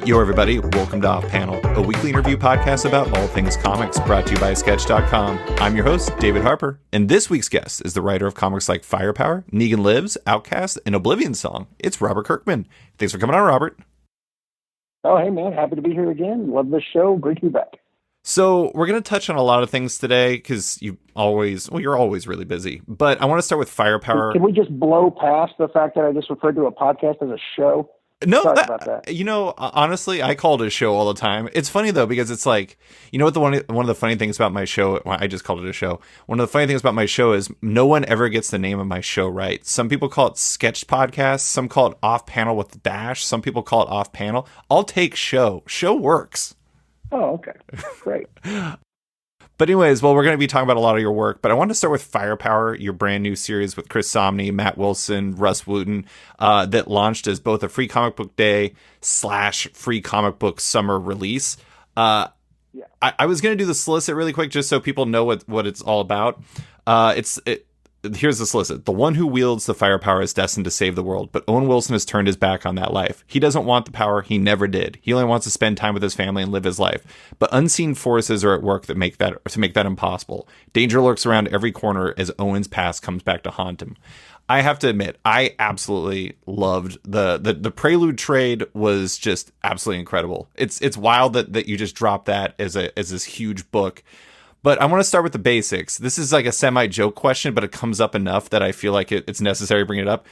Yo, everybody, welcome to Off Panel, a weekly interview podcast about all things comics, brought to you by Sketch.com. I'm your host, David Harper, and this week's guest is the writer of comics like Firepower, Negan Lives, Outcast, and Oblivion Song. It's Robert Kirkman. Thanks for coming on, Robert. Oh, hey, man. Happy to be here again. Love the show. Great to be back. So we're going to touch on a lot of things today because you're always really busy. But I want to start with Firepower. Can we just blow past the fact that I just referred to a podcast as a show? No, Sorry about that. You know, honestly, I call it a show all the time. It's funny, though, because it's like, you know what, one of the funny things about my show, well, I just called it a show. One of the funny things about my show is no one ever gets the name of my show right. Some people call it Sketch Podcast. Some call it Off Panel with Dash. Some people call it Off Panel. I'll take show. Show works. Oh, okay. Great. But anyways, well, we're going to be talking about a lot of your work, but I want to start with Firepower, your brand new series with Chris Samnee, Matt Wilson, Russ Wooten, that launched as both a free comic book day / free comic book summer release. I was going to do the solicit really quick just so people know what it's all about. Here's the solicit. The one who wields the firepower is destined to save the world, but Owen Wilson has turned his back on that life. He doesn't want the power. He never did. He only wants to spend time with his family and live his life. But unseen forces are at work to make that impossible. Danger lurks around every corner as Owen's past comes back to haunt him. I have to admit, I absolutely loved the Prelude trade was just absolutely incredible. It's wild that you just dropped that as this huge book. But I want to start with the basics. This is like a semi-joke question, but it comes up enough that I feel like it's necessary to bring it up.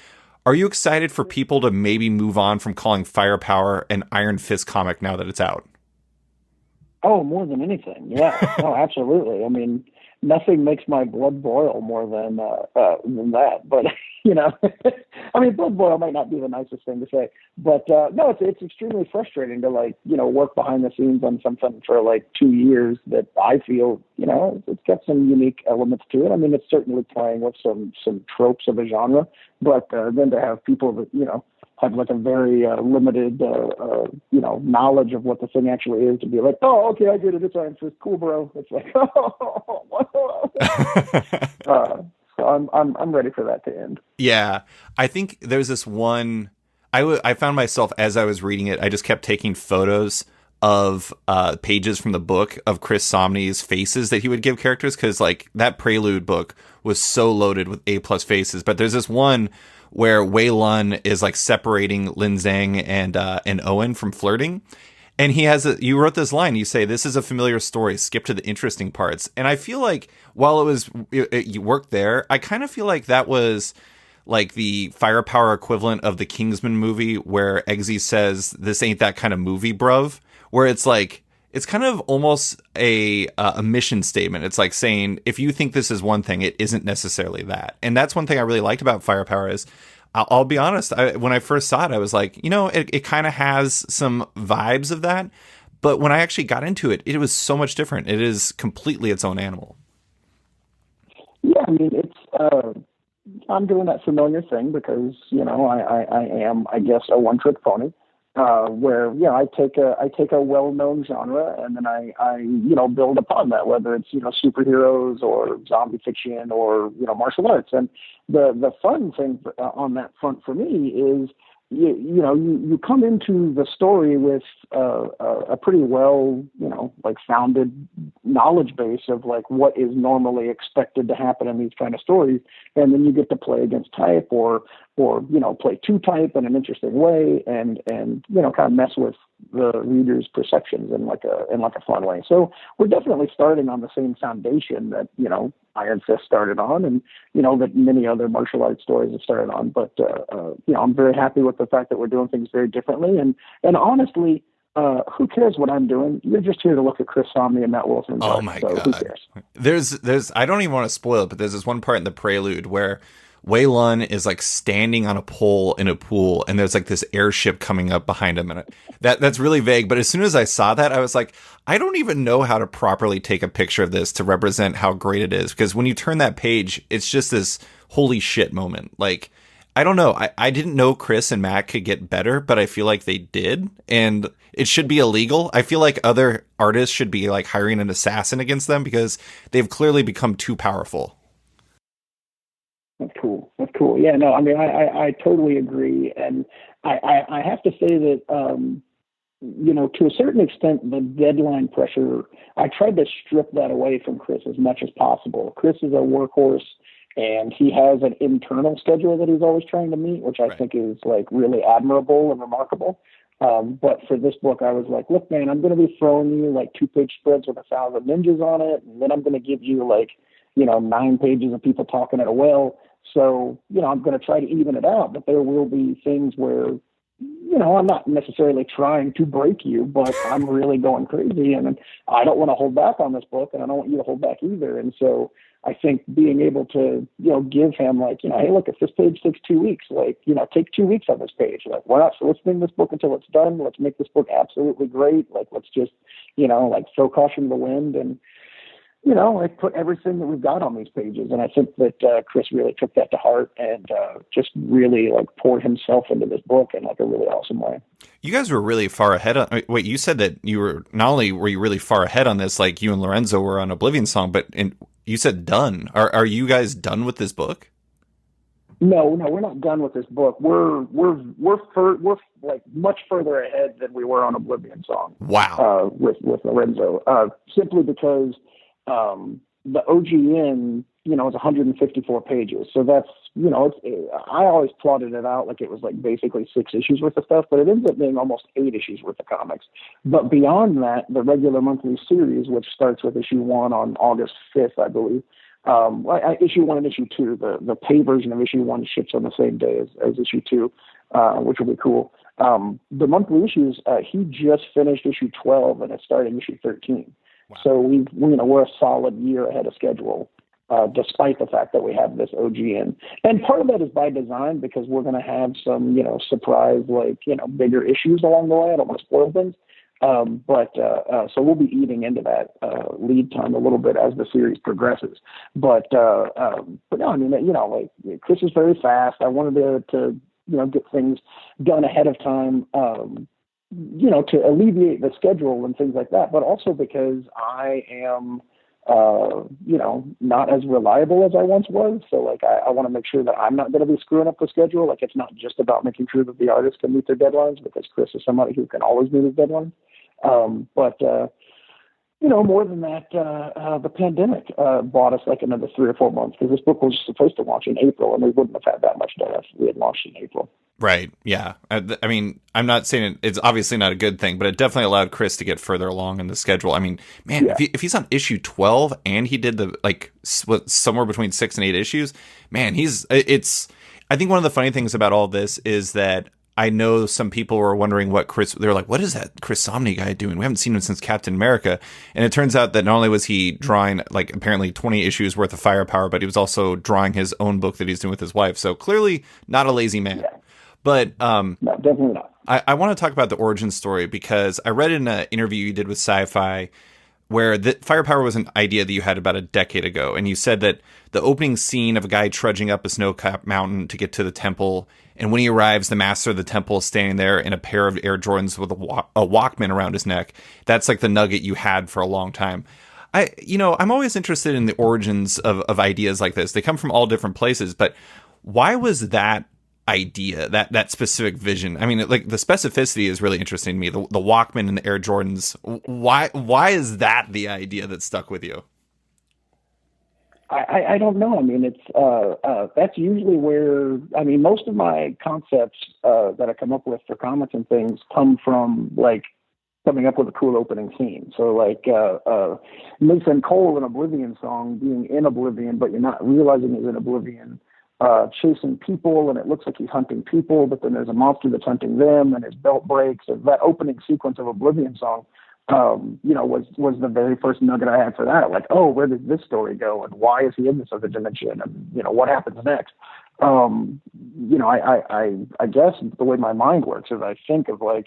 Are you excited for people to maybe move on from calling Firepower an Iron Fist comic now that it's out? Oh, more than anything. Yeah. Oh, absolutely. I mean, nothing makes my blood boil more than that. But, you know, I mean, blood boil might not be the nicest thing to say. But, no, it's extremely frustrating to, like, you know, work behind the scenes on something for, like, 2 years that I feel, you know, it's got some unique elements to it. I mean, it's certainly playing with some tropes of a genre. But then to have people that, you know, have like a very limited, you know, knowledge of what the thing actually is to be like, oh, okay, I get it. It's Iron Fist. Cool, bro. It's like, so I'm ready for that to end. Yeah, I think there's this one. I found myself as I was reading it, I just kept taking photos of pages from the book of Chris Samnee's faces that he would give characters, because like that Prelude book was so loaded with A+ faces. But there's this one where Wei Lun is like separating Lin Zhang and Owen from flirting. And you wrote this line, you say, "This is a familiar story, skip to the interesting parts." And I feel like while you worked there, I kind of feel like that was like the Firepower equivalent of the Kingsman movie where Eggsy says, "This ain't that kind of movie, bruv," where it's like, it's kind of almost a mission statement. It's like saying, if you think this is one thing, it isn't necessarily that. And that's one thing I really liked about Firepower is, I'll be honest, when I first saw it, I was like, you know, it kind of has some vibes of that. But when I actually got into it, it was so much different. It is completely its own animal. Yeah, I mean, it's I'm doing that familiar thing because, you know, I am, I guess, a one-trick pony. Where, you know, I take a well-known genre and then I you know, build upon that, whether it's, you know, superheroes or zombie fiction or, you know, martial arts. And the fun thing on that front for me is, you know, you come into the story with a pretty well, you know, like founded knowledge base of like what is normally expected to happen in these kind of stories, and then you get to play against type or you know, play to type in an interesting way and you know, kind of mess with the reader's perceptions in like a fun way. So we're definitely starting on the same foundation that, you know, Iron Fist started on, and, you know, that many other martial arts stories have started on. But, you know, I'm very happy with the fact that we're doing things very differently. And honestly, who cares what I'm doing? You're just here to look at Chris Samnee and Matt Wilson. Oh my God. Who cares? There's, I don't even want to spoil it, but there's this one part in the Prelude where Wei Lun is like standing on a pole in a pool, and there's like this airship coming up behind him, and that's really vague. But as soon as I saw that, I was like, I don't even know how to properly take a picture of this to represent how great it is. Because when you turn that page, it's just this holy shit moment. Like, I don't know. I didn't know Chris and Matt could get better, but I feel like they did, and it should be illegal. I feel like other artists should be like hiring an assassin against them because they've clearly become too powerful. That's cool. That's cool. Yeah, no, I mean, I totally agree. And I have to say that to a certain extent, the deadline pressure, I tried to strip that away from Chris as much as possible. Chris is a workhorse, and he has an internal schedule that he's always trying to meet, which I think is like really admirable and remarkable. But for this book, I was like, look, man, I'm going to be throwing you like 2-page spreads with 1,000 ninjas on it. And then I'm going to give you like, 9 pages of people talking at a well. So, I'm going to try to even it out, but there will be things where, I'm not necessarily trying to break you, but I'm really going crazy, and I don't want to hold back on this book, and I don't want you to hold back either. And so I think being able to, give him like, hey, look, if this page takes 2 weeks, like, take 2 weeks on this page. Like, why not? So let's bring this book until it's done. Let's make this book absolutely great. Like, let's just, like throw caution to the wind and, like put everything that we've got on these pages. And I think that Chris really took that to heart and just really like poured himself into this book in like a really awesome way. You guys were really far ahead. Wait, you said that you were, not only were you really far ahead on this, like you and Lorenzo were on Oblivion Song, but you said done. Are you guys done with this book? No, we're not done with this book. We're like much further ahead than we were on Oblivion Song. Wow. With Lorenzo, simply because the OGN, is 154 pages. So that's, I always plotted it out like it was like basically 6 issues worth of stuff, but it ends up being almost 8 issues worth of comics. But beyond that, the regular monthly series, which starts with issue 1 on August 5th, I believe, issue 1 and issue 2, the pay version of issue 1 ships on the same day as issue 2, which will be cool. The monthly issues, he just finished issue 12 and is starting issue 13. Wow. So we're a solid year ahead of schedule, despite the fact that we have this OGN. And part of that is by design because we're going to have some, surprise, like, bigger issues along the way. I don't want to spoil things. So we'll be eating into that lead time a little bit as the series progresses. But no, I mean, like Chris is very fast. I wanted to get things done ahead of time. To alleviate the schedule and things like that, but also because I am, not as reliable as I once was. So like, I want to make sure that I'm not going to be screwing up the schedule. Like, it's not just about making sure that the artists can meet their deadlines, because Chris is somebody who can always meet his deadlines. More than that, the pandemic bought us like another 3 or 4 months, because this book was supposed to launch in April, and we wouldn't have had that much done if we had launched in April. Right. Yeah. I mean, I'm not saying it's obviously not a good thing, but it definitely allowed Chris to get further along in the schedule. I mean, man, yeah. if he's on issue 12 and he did somewhere between 6 and 8 issues, man, I think one of the funny things about all this is that I know some people were wondering they're like, what is that Chris Samnee guy doing? We haven't seen him since Captain America. And it turns out that not only was he drawing like apparently 20 issues worth of Firepower, but he was also drawing his own book that he's doing with his wife. So clearly not a lazy man. Yeah. But no, definitely not. I want to talk about the origin story, because I read in an interview you did with Sci-Fi where the Firepower was an idea that you had about a decade ago. And you said that the opening scene of a guy trudging up a snow-capped mountain to get to the temple, and when he arrives, the master of the temple is standing there in a pair of Air Jordans with a Walkman around his neck. That's like the nugget you had for a long time. I'm always interested in the origins of ideas like this. They come from all different places, but why was that idea, that specific vision? I mean, like, the specificity is really interesting to me. The Walkman and the Air Jordans. Why is that the idea that stuck with you? I don't know. I mean, it's that's usually where, I mean, most of my concepts that I come up with for comics and things come from like coming up with a cool opening scene. So like Mason Cole in Oblivion Song being in Oblivion, but you're not realizing he's in Oblivion, chasing people, and it looks like he's hunting people, but then there's a monster that's hunting them, and his belt breaks. And that opening sequence of Oblivion Song, was the very first nugget I had for that. Like, oh, where did this story go, and why is he in this other dimension, and what happens next? I guess the way my mind works is I think of like,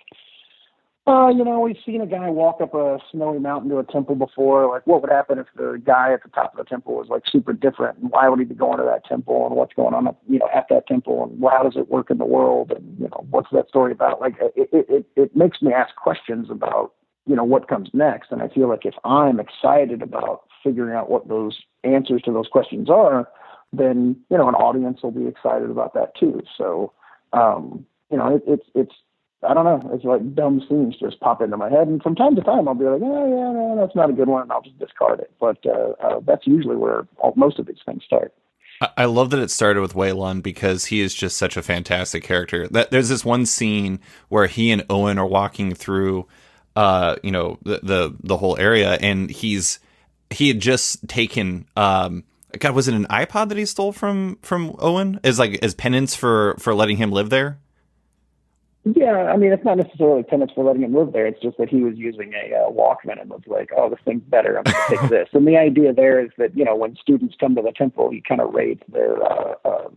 we've seen a guy walk up a snowy mountain to a temple before. Like, what would happen if the guy at the top of the temple was like super different? And why would he be going to that temple? And what's going on, at that temple? And how does it work in the world? And, what's that story about? Like, it makes me ask questions about, what comes next. And I feel like if I'm excited about figuring out what those answers to those questions are, then, an audience will be excited about that too. So, it's I don't know. It's like dumb scenes just pop into my head, and from time to time I'll be like, oh yeah, no, that's not a good one, and I'll just discard it. But that's usually where most of these things start. I love that it started with Waylon because he is just such a fantastic character. There's this one scene where he and Owen are walking through, the whole area, and he had just taken, God, was it an iPod that he stole from Owen as penance for letting him live there? Yeah, I mean, it's not necessarily penance for letting him live there. It's just that he was using a Walkman and was like, "Oh, this thing's better. I'm going to take this." And the idea there is that when students come to the temple, he kind of raids their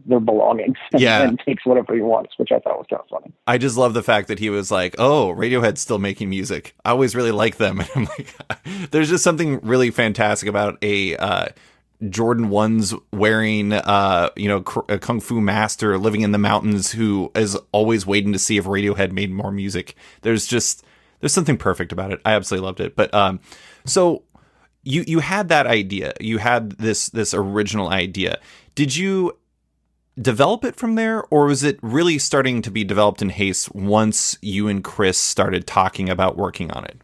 belongings and takes whatever he wants, which I thought was kind of funny. I just love the fact that he was like, "Oh, Radiohead's still making music. I always really liked them." And I'm like, there's just something really fantastic about a Jordan 1's wearing, a kung fu master living in the mountains who is always waiting to see if Radiohead made more music. There's something perfect about it. I absolutely loved it. But so you had that idea. You had this original idea. Did you develop it from there, or was it really starting to be developed in haste once you and Chris started talking about working on it?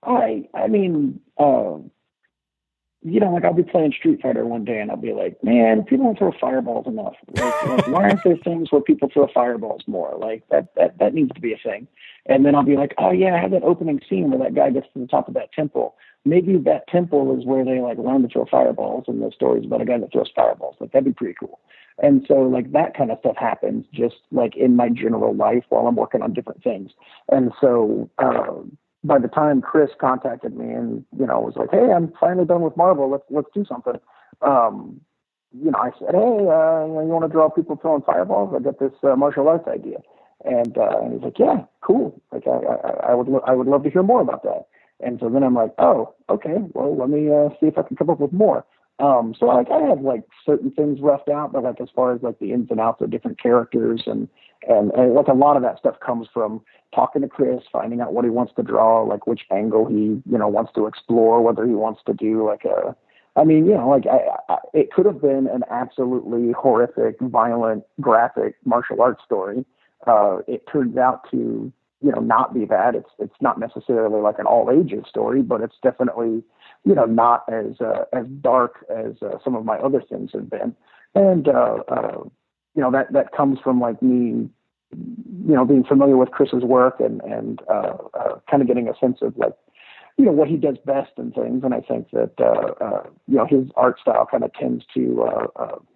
I mean, like I'll be playing Street Fighter one day and I'll be like, man, people don't throw fireballs enough. Like, why aren't there things where people throw fireballs more? Like that needs to be a thing. And then I'll be like, oh yeah, I have that opening scene where that guy gets to the top of that temple. Maybe that temple is where they like learn to throw fireballs, and the story's about a guy that throws fireballs. Like that'd be pretty cool. And so like that kind of stuff happens just like in my general life while I'm working on different things. And so, by the time Chris contacted me and, was like, hey, I'm finally done with Marvel. Let's do something. I said, hey, you want to draw people throwing fireballs? I got this martial arts idea. And he's like, yeah, cool. Like I would love to hear more about that. And so then I'm like, oh, okay, well, let me see if I can come up with more. So like I have like certain things left out, but like as far as like the ins and outs of different characters and like a lot of that stuff comes from talking to Chris, finding out what he wants to draw, like which angle he, wants to explore, whether he wants to do like it could have been an absolutely horrific, violent, graphic martial arts story. It turns out to, not be that. It's not necessarily like an all ages story, but it's definitely, not as dark as some of my other things have been. And, that comes from like me, being familiar with Chris's work and kind of getting a sense of like, what he does best and things. And I think that, his art style kind of tends to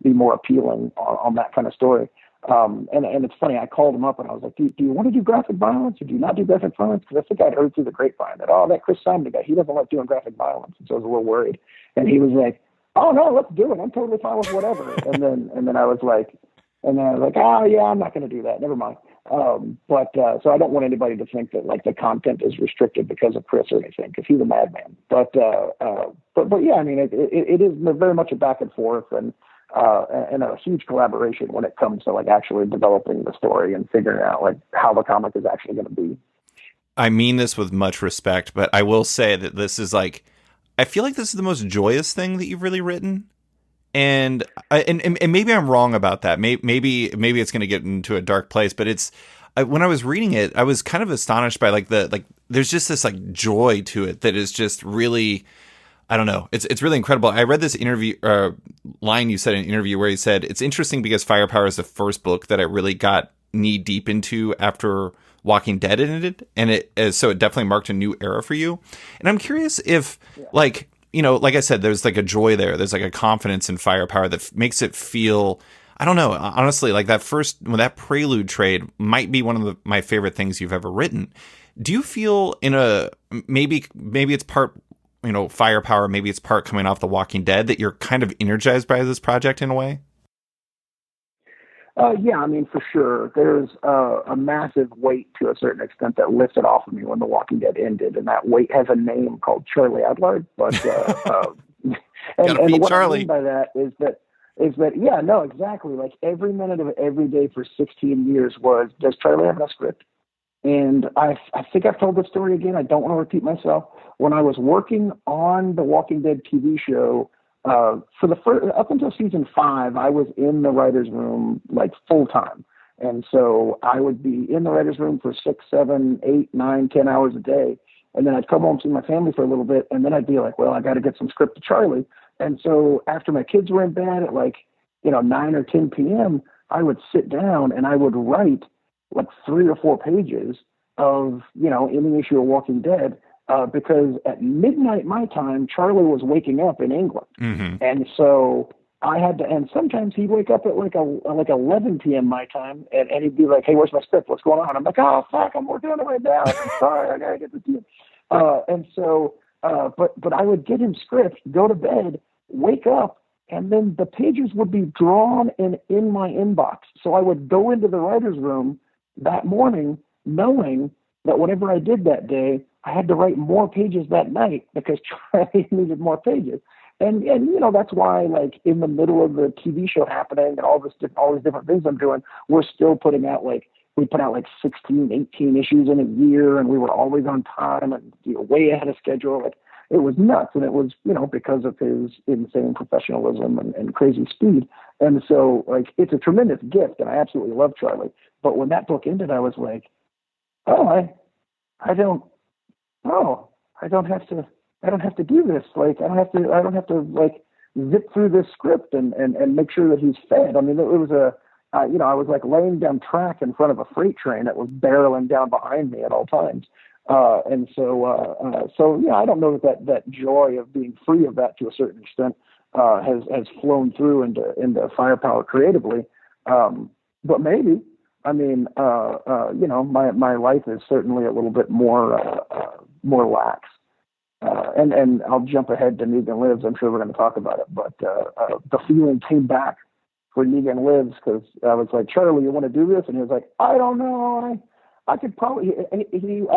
be more appealing on that kind of story. And it's funny, I called him up and I was like, do you want to do graphic violence or do you not do graphic violence? Because I think I'd heard through the grapevine that, that Chris Samnee guy, he doesn't like doing graphic violence. And so I was a little worried. And he was like, oh no, let's do it. I'm totally fine with whatever. And then I was like, oh yeah, I'm not going to do that. Never mind. So I don't want anybody to think that like the content is restricted because of Chris or anything, because he's a madman. But yeah, I mean, it is very much a back and forth and a huge collaboration when it comes to like actually developing the story and figuring out like how the comic is actually going to be. I mean this with much respect, but I will say that this is like, I feel like this is the most joyous thing that you've really written. And maybe I'm wrong about that. Maybe it's going to get into a dark place, but when I was reading it, I was kind of astonished by there's just this like joy to it that is just really, I don't know. It's really incredible. I read this interview line you said in an interview where you said, it's interesting because Firepower is the first book that I really got knee deep into after Walking Dead ended. And so it definitely marked a new era for you. And I'm curious if like I said, there's like a joy there. There's like a confidence in Firepower that makes it feel, I don't know, honestly, like when that Prelude trade might be one of my favorite things you've ever written. Do you feel maybe it's part, Firepower, maybe it's part coming off The Walking Dead, that you're kind of energized by this project in a way? Yeah, I mean, for sure. There's a massive weight to a certain extent that lifted off of me when The Walking Dead ended, and that weight has a name called Charlie Adlard. But and what Charlie. I mean by that is that yeah, no, exactly. Like every minute of every day for 16 years was, does Charlie have a script? And I think I've told the story again. I don't want to repeat myself. When I was working on the Walking Dead TV show, for the first, up until season 5, I was in the writer's room like full time. And so I would be in the writer's room for 6, 7, 8, 9, 10 hours a day. And then I'd come home, see my family for a little bit. And then I'd be like, well, I got to get some script to Charlie. And so after my kids were in bed at like, 9 or 10 p.m., I would sit down and I would write like 3 or 4 pages of, any issue of Walking Dead, because at midnight my time, Charlie was waking up in England. Mm-hmm. And so I had to, and sometimes he'd wake up at like 11 p.m. my time, and he'd be like, hey, where's my script? What's going on? I'm like, oh, fuck, I'm working on it right now. I'm sorry, I got to get this to you. And so, but I would get him script, go to bed, wake up, and then the pages would be drawn and in my inbox. So I would go into the writer's room that morning knowing that whatever I did that day, I had to write more pages that night because Charlie needed more pages. And that's why, like, in the middle of the TV show happening and all these different things I'm doing, we're still putting out, like, we put out like 16, 18 issues in a year, and we were always on time and way ahead of schedule. Like, it was nuts. And it was, because of his insane professionalism and crazy speed. And so, like, it's a tremendous gift, and I absolutely love Charlie. But when that book ended, I was like, I don't have to do this. Like, I don't have to like zip through this script and make sure that he's fed. I mean, it was I was like laying down track in front of a freight train that was barreling down behind me at all times. And so I don't know that joy of being free of that to a certain extent has flown through into Firepower creatively. But maybe, I mean, my life is certainly a little bit more lax. And I'll jump ahead to Negan Lives. I'm sure we're going to talk about it, but the feeling came back for Negan Lives because I was like, Charlie, you want to do this? And he was like, I don't know. I could probably. I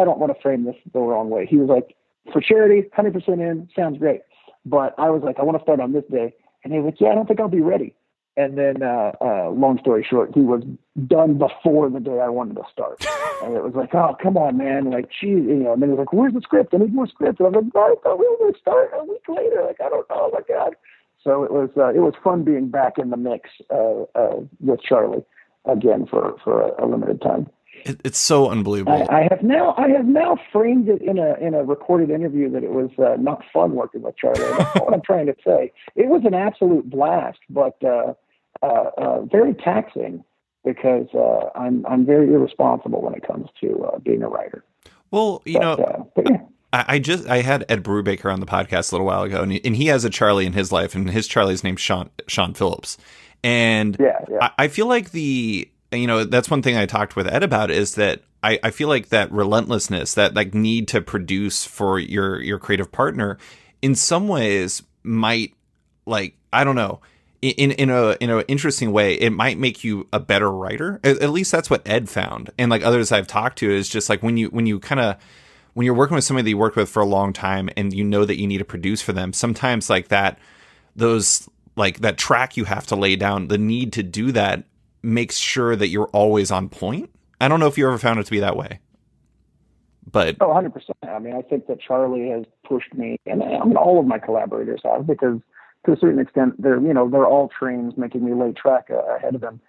don't want to frame this the wrong way. He was like, for charity, 100% in, sounds great. But I was like, I want to start on this day, and he was like, yeah, I don't think I'll be ready. And then, long story short, he was done before the day I wanted to start. And it was like, oh, come on, man. Like, geez, And then he was like, where's the script? I need more script. And I was like, I thought we were going to start a week later. Like, I don't know. Oh, my God. So it was fun being back in the mix with Charlie again for a limited time. It's so unbelievable. I have now framed it in a recorded interview that it was not fun working with Charlie. That's not what I'm trying to say. It was an absolute blast, but very taxing because I'm very irresponsible when it comes to being a writer. Well, but yeah. I had Ed Brubaker on the podcast a little while ago, and he has a Charlie in his life, and his Charlie's named Sean Phillips, and yeah. I feel like that's one thing I talked with Ed about is that I feel like that relentlessness, that like need to produce for your creative partner, in some ways might, like, I don't know, in a interesting way, it might make you a better writer. At least that's what Ed found, and like others I've talked to is just like when you're working with somebody that you worked with for a long time and you know that you need to produce for them, sometimes like that track you have to lay down, the need to do that makes sure that you're always on point. I don't know if you ever found it to be that way, but 100%. I mean, I think that Charlie has pushed me, and I mean, all of my collaborators have, because to a certain extent, they're all trains making me lay track ahead of them,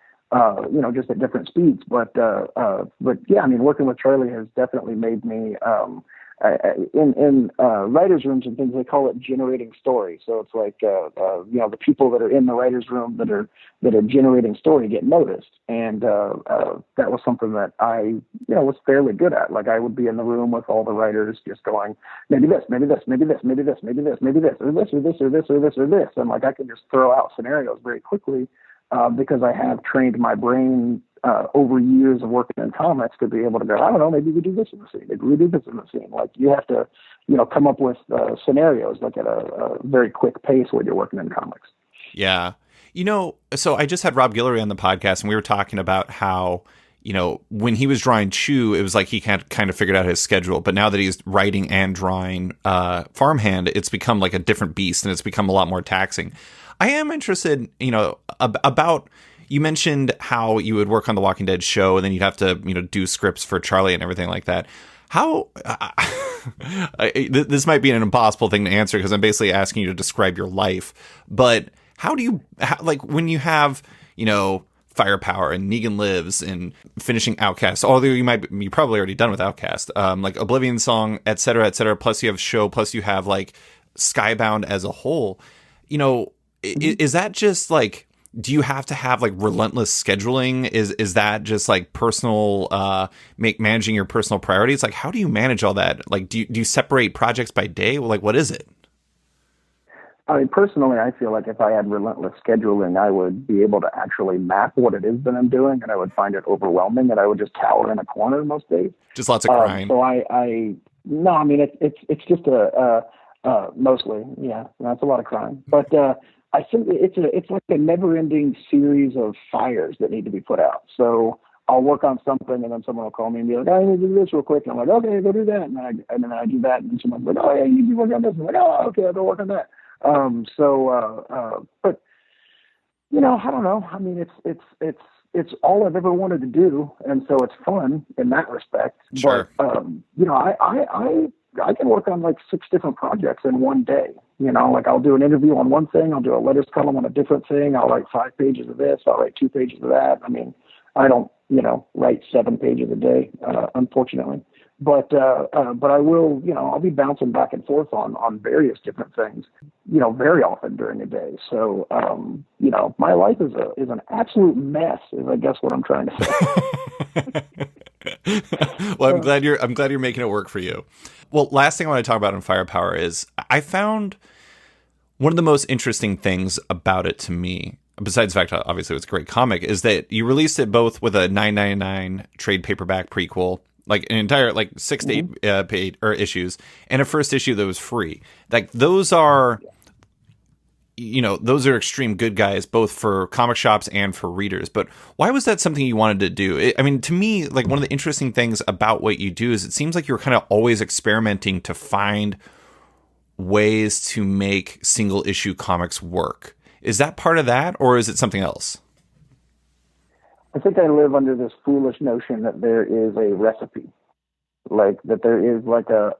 just at different speeds. But yeah, I mean, working with Charlie has definitely made me, in writers' rooms and things, they call it generating story. So it's like, the people that are in the writers' room that are generating story get noticed. And that was something that I, was fairly good at. Like, I would be in the room with all the writers just going, maybe this, maybe this, maybe this, maybe this, maybe this, maybe this, or this, or this, or this, or this, or this. And like, I could just throw out scenarios very quickly because I have trained my brain over years of working in comics to be able to go, I don't know, maybe we do this in the scene, maybe we do this in the scene. Like, you have to, come up with scenarios like at a very quick pace when you're working in comics. Yeah. So I just had Rob Guillory on the podcast, and we were talking about how, when he was drawing Chew, it was like he kind of figured out his schedule. But now that he's writing and drawing Farmhand, it's become like a different beast, and it's become a lot more taxing. I am interested, about, you mentioned how you would work on the Walking Dead show, and then you'd have to, do scripts for Charlie and everything like that. How, this might be an impossible thing to answer because I'm basically asking you to describe your life, but how do you, like, when you have, Firepower and Negan Lives and finishing Outcast, although you probably already done with Outcast, like Oblivion Song, et cetera, plus you have show, plus you have like Skybound as a whole. You know, is that just like, do you have to have like relentless scheduling? Is that just like personal, managing your personal priorities? Like, how do you manage all that? Like, do you separate projects by day? Like, what is it? I mean, personally, I feel like if I had relentless scheduling, I would be able to actually map what it is that I'm doing, and I would find it overwhelming, and I would just cower in a corner most days. Just lots of crying. So no, I mean, it's just mostly, yeah, that's a lot of crying. But I think it's like a never-ending series of fires that need to be put out. So I'll work on something, and then someone will call me and be like, "I need to do this real quick." And I'm like, "Okay, go do that." And then I do that, and someone's like, "Oh yeah, you need to work on this." And I'm like, "Oh, okay, I'll go work on that." But you know, I don't know. I mean, it's all I've ever wanted to do, and so it's fun in that respect. Sure. But you know, I can work on like 6 different projects in one day. You know, like I'll do an interview on one thing, I'll do a letters column on a different thing, I'll write 5 pages of this, I'll write 2 pages of that. I mean, I don't, you know, write 7 pages a day, unfortunately. But I will, you know, I'll be bouncing back and forth on various different things, you know, very often during the day. So, you know, my life is an absolute mess, is I guess what I'm trying to say. Well, I'm glad you're making it work for you. Well, last thing I want to talk about in Firepower is I found one of the most interesting things about it to me, besides the fact that obviously it's a great comic, is that you released it both with a $9.99 trade paperback prequel, like an entire like 6 to 8 paid or issues, and a first issue that was free. Like those are, you know, those are extreme good guys, both for comic shops and for readers. But why was that something you wanted to do? I mean, to me, like one of the interesting things about what you do is it seems like you're kind of always experimenting to find ways to make single issue comics work. Is that part of that, or is it something else? I think I live under this foolish notion that there is a recipe, like that there is like a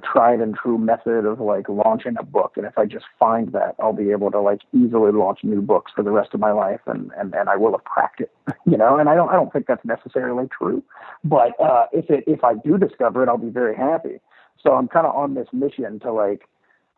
tried and true method of like launching a book. And if I just find that, I'll be able to like easily launch new books for the rest of my life. And I will have cracked it, you know, and I don't think that's necessarily true, but if I do discover it, I'll be very happy. So I'm kind of on this mission to like,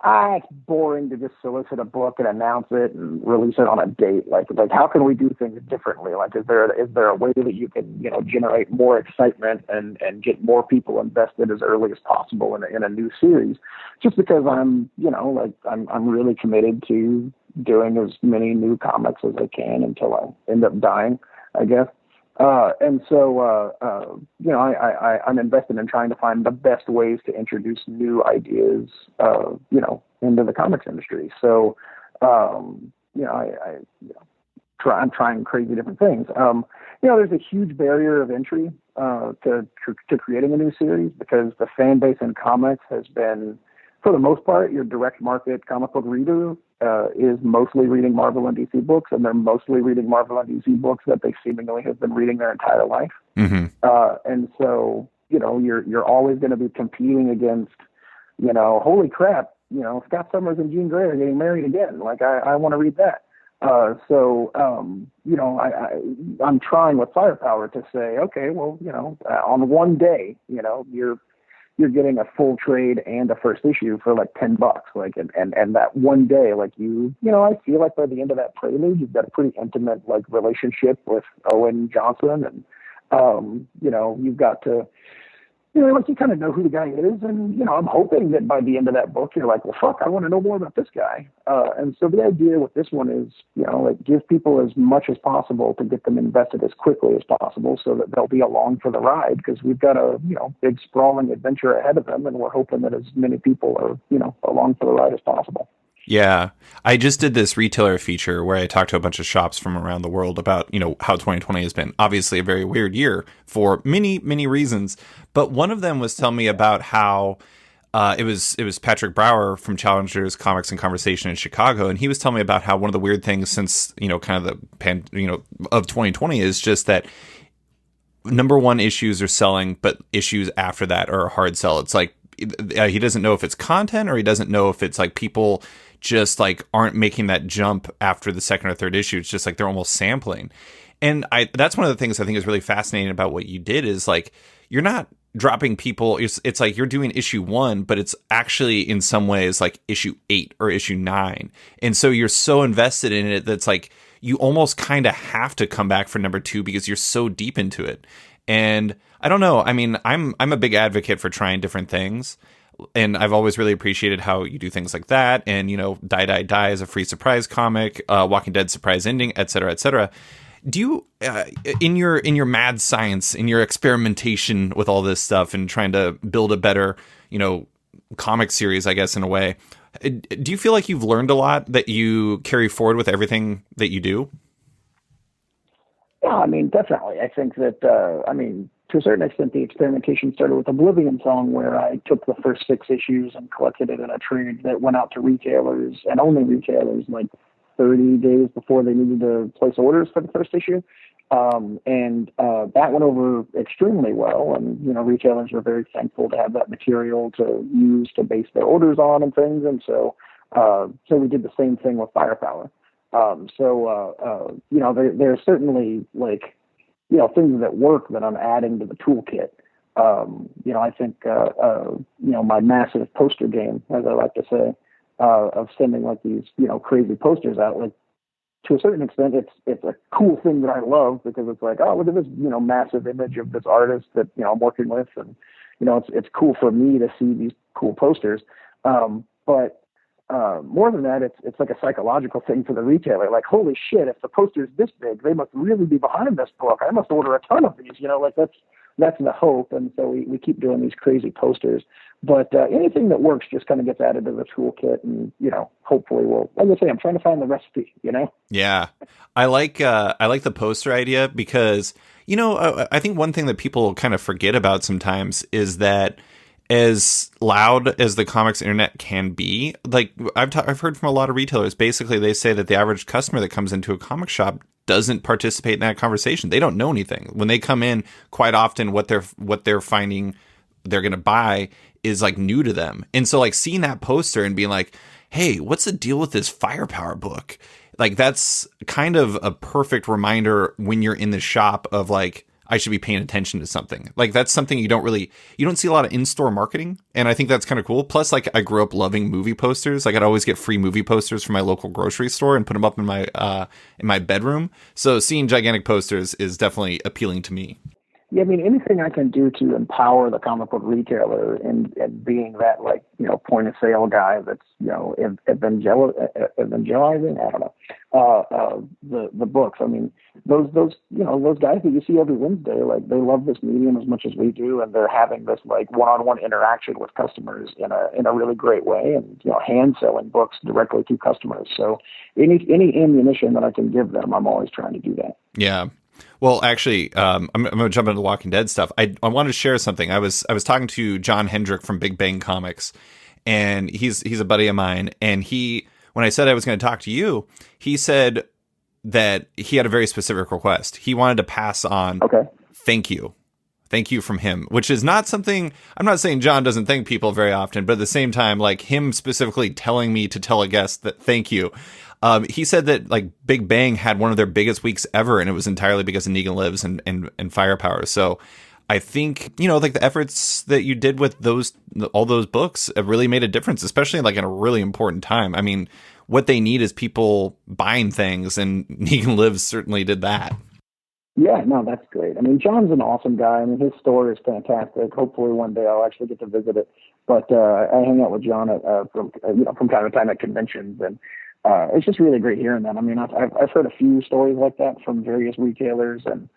it's boring to just solicit a book and announce it and release it on a date. Like how can we do things differently? Like, is there a way that you can, you know, generate more excitement and get more people invested as early as possible in a new series? Just because I'm, you know, like I'm really committed to doing as many new comics as I can until I end up dying, I guess. And so, you know, I'm invested in trying to find the best ways to introduce new ideas, you know, into the comics industry. So, you know, I'm trying crazy different things. You know, there's a huge barrier of entry to creating a new series because the fan base in comics has been, for the most part, your direct market comic book reader is mostly reading Marvel and DC books, and they're mostly reading Marvel and DC books that they seemingly have been reading their entire life. Mm-hmm. And so, you know, you're always going to be competing against, you know, holy crap, you know, Scott Summers and Jean Grey are getting married again. Like, I want to read that. So, you know, I'm trying with Firepower to say, okay, well, you know, on one day, you know, you're getting a full trade and a first issue for like $10. Like, and that one day, like you know, I feel like by the end of that prelude, you've got a pretty intimate like relationship with Owen Johnson. And, you know, you've got to, you know, like you kind of know who the guy is. And, you know, I'm hoping that by the end of that book, you're like, well, fuck, I want to know more about this guy. And so the idea with this one is, you know, like give people as much as possible to get them invested as quickly as possible so that they'll be along for the ride, because we've got a, you know, big sprawling adventure ahead of them. And we're hoping that as many people are, you know, along for the ride as possible. Yeah. I just did this retailer feature where I talked to a bunch of shops from around the world about, you know, how 2020 has been obviously a very weird year for many, many reasons. But one of them was telling me about how it was Patrick Brower from Challengers Comics and Conversation in Chicago. And he was telling me about how one of the weird things since, you know, kind of of 2020 is just that number one issues are selling, but issues after that are a hard sell. It's like, he doesn't know if it's content or he doesn't know if it's like people just like aren't making that jump after the second or third issue. It's just like they're almost sampling. And that's one of the things I think is really fascinating about what you did is like, you're not dropping people. It's like you're doing issue 1, but it's actually in some ways like issue 8 or issue 9. And so you're so invested in it that's like, you almost kind of have to come back for number 2 because you're so deep into it. And I don't know. I mean, I'm a big advocate for trying different things. And I've always really appreciated how you do things like that. And, Die, Die, Die is a free surprise comic, Walking Dead surprise ending, et cetera, et cetera. Do you, in your mad science, in your experimentation with all this stuff and trying to build a better, comic series, I guess, in a way, do you feel like you've learned a lot that you carry forward with everything that you do? Yeah, I mean, definitely. I think that, to a certain extent, the experimentation started with Oblivion Song, where I took the first 6 issues and collected it in a trade that went out to retailers, and only retailers, like 30 days before they needed to place orders for the first issue. That went over extremely well. And, retailers were very thankful to have that material to use to base their orders on and things. And so we did the same thing with Firepower. There's certainly like, things that work that I'm adding to the toolkit. I think, my massive poster game, as I like to say, of sending like these, crazy posters out, like to a certain extent, it's a cool thing that I love because it's like, oh, look at this, massive image of this artist that, I'm working with. And, it's cool for me to see these cool posters. But more than that, it's like a psychological thing for the retailer. Like, holy shit, if the poster is this big, they must really be behind this book. I must order a ton of these, like that's the hope. And so we keep doing these crazy posters, but anything that works just kind of gets added to the toolkit, and hopefully we'll, like I say, I'm trying to find the recipe. Yeah, I like the poster idea because I think one thing that people kind of forget about sometimes is that as loud as the comics internet can be, like I've heard from a lot of retailers, basically they say that the average customer that comes into a comic shop doesn't participate in that conversation. They don't know anything. When they come in, quite often what they're finding they're going to buy is like new to them. And so like seeing that poster and being like, hey, what's the deal with this Firepower book? Like that's kind of a perfect reminder when you're in the shop of like, I should be paying attention to something. Like that's something you don't see a lot of in-store marketing. And I think that's kind of cool. Plus, like I grew up loving movie posters. Like I'd always get free movie posters from my local grocery store and put them up in my bedroom. So seeing gigantic posters is definitely appealing to me. Yeah, I mean, anything I can do to empower the comic book retailer and being that, like, point of sale guy that's, evangelizing, I don't know, the books. I mean, those guys that you see every Wednesday, like, they love this medium as much as we do, and they're having this, like, one-on-one interaction with customers in a really great way, and, hand selling books directly to customers. So any ammunition that I can give them, I'm always trying to do that. Yeah. Well, actually, I'm going to jump into the Walking Dead stuff. I wanted to share something. I was talking to John Hendrick from Big Bang Comics, and he's a buddy of mine. And when I said I was going to talk to you, he said that he had a very specific request. He wanted to pass on thank you from him, which is not something, I'm not saying John doesn't thank people very often, but at the same time, like him specifically telling me to tell a guest that thank you. He said that like Big Bang had one of their biggest weeks ever, and it was entirely because of Negan Lives and Firepower. So I think, like the efforts that you did with all those books really made a difference, especially like in a really important time. I mean, what they need is people buying things, and Negan Lives certainly did that. Yeah, no, that's great. I mean, John's an awesome guy. I mean, his store is fantastic. Hopefully one day I'll actually get to visit it. But I hang out with John from time to time at conventions, and it's just really great hearing that. I mean, I've heard a few stories like that from various retailers, and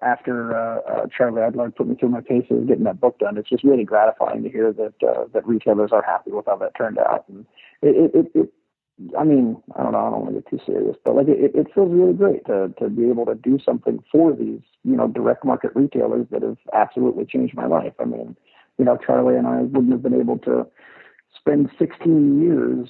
after Charlie Adler put me through my paces getting that book done, it's just really gratifying to hear that retailers are happy with how that turned out. And I mean, I don't know, I don't want to get too serious, but like it feels really great to be able to do something for these, direct market retailers that have absolutely changed my life. I mean, Charlie and I wouldn't have been able to spend 16 years,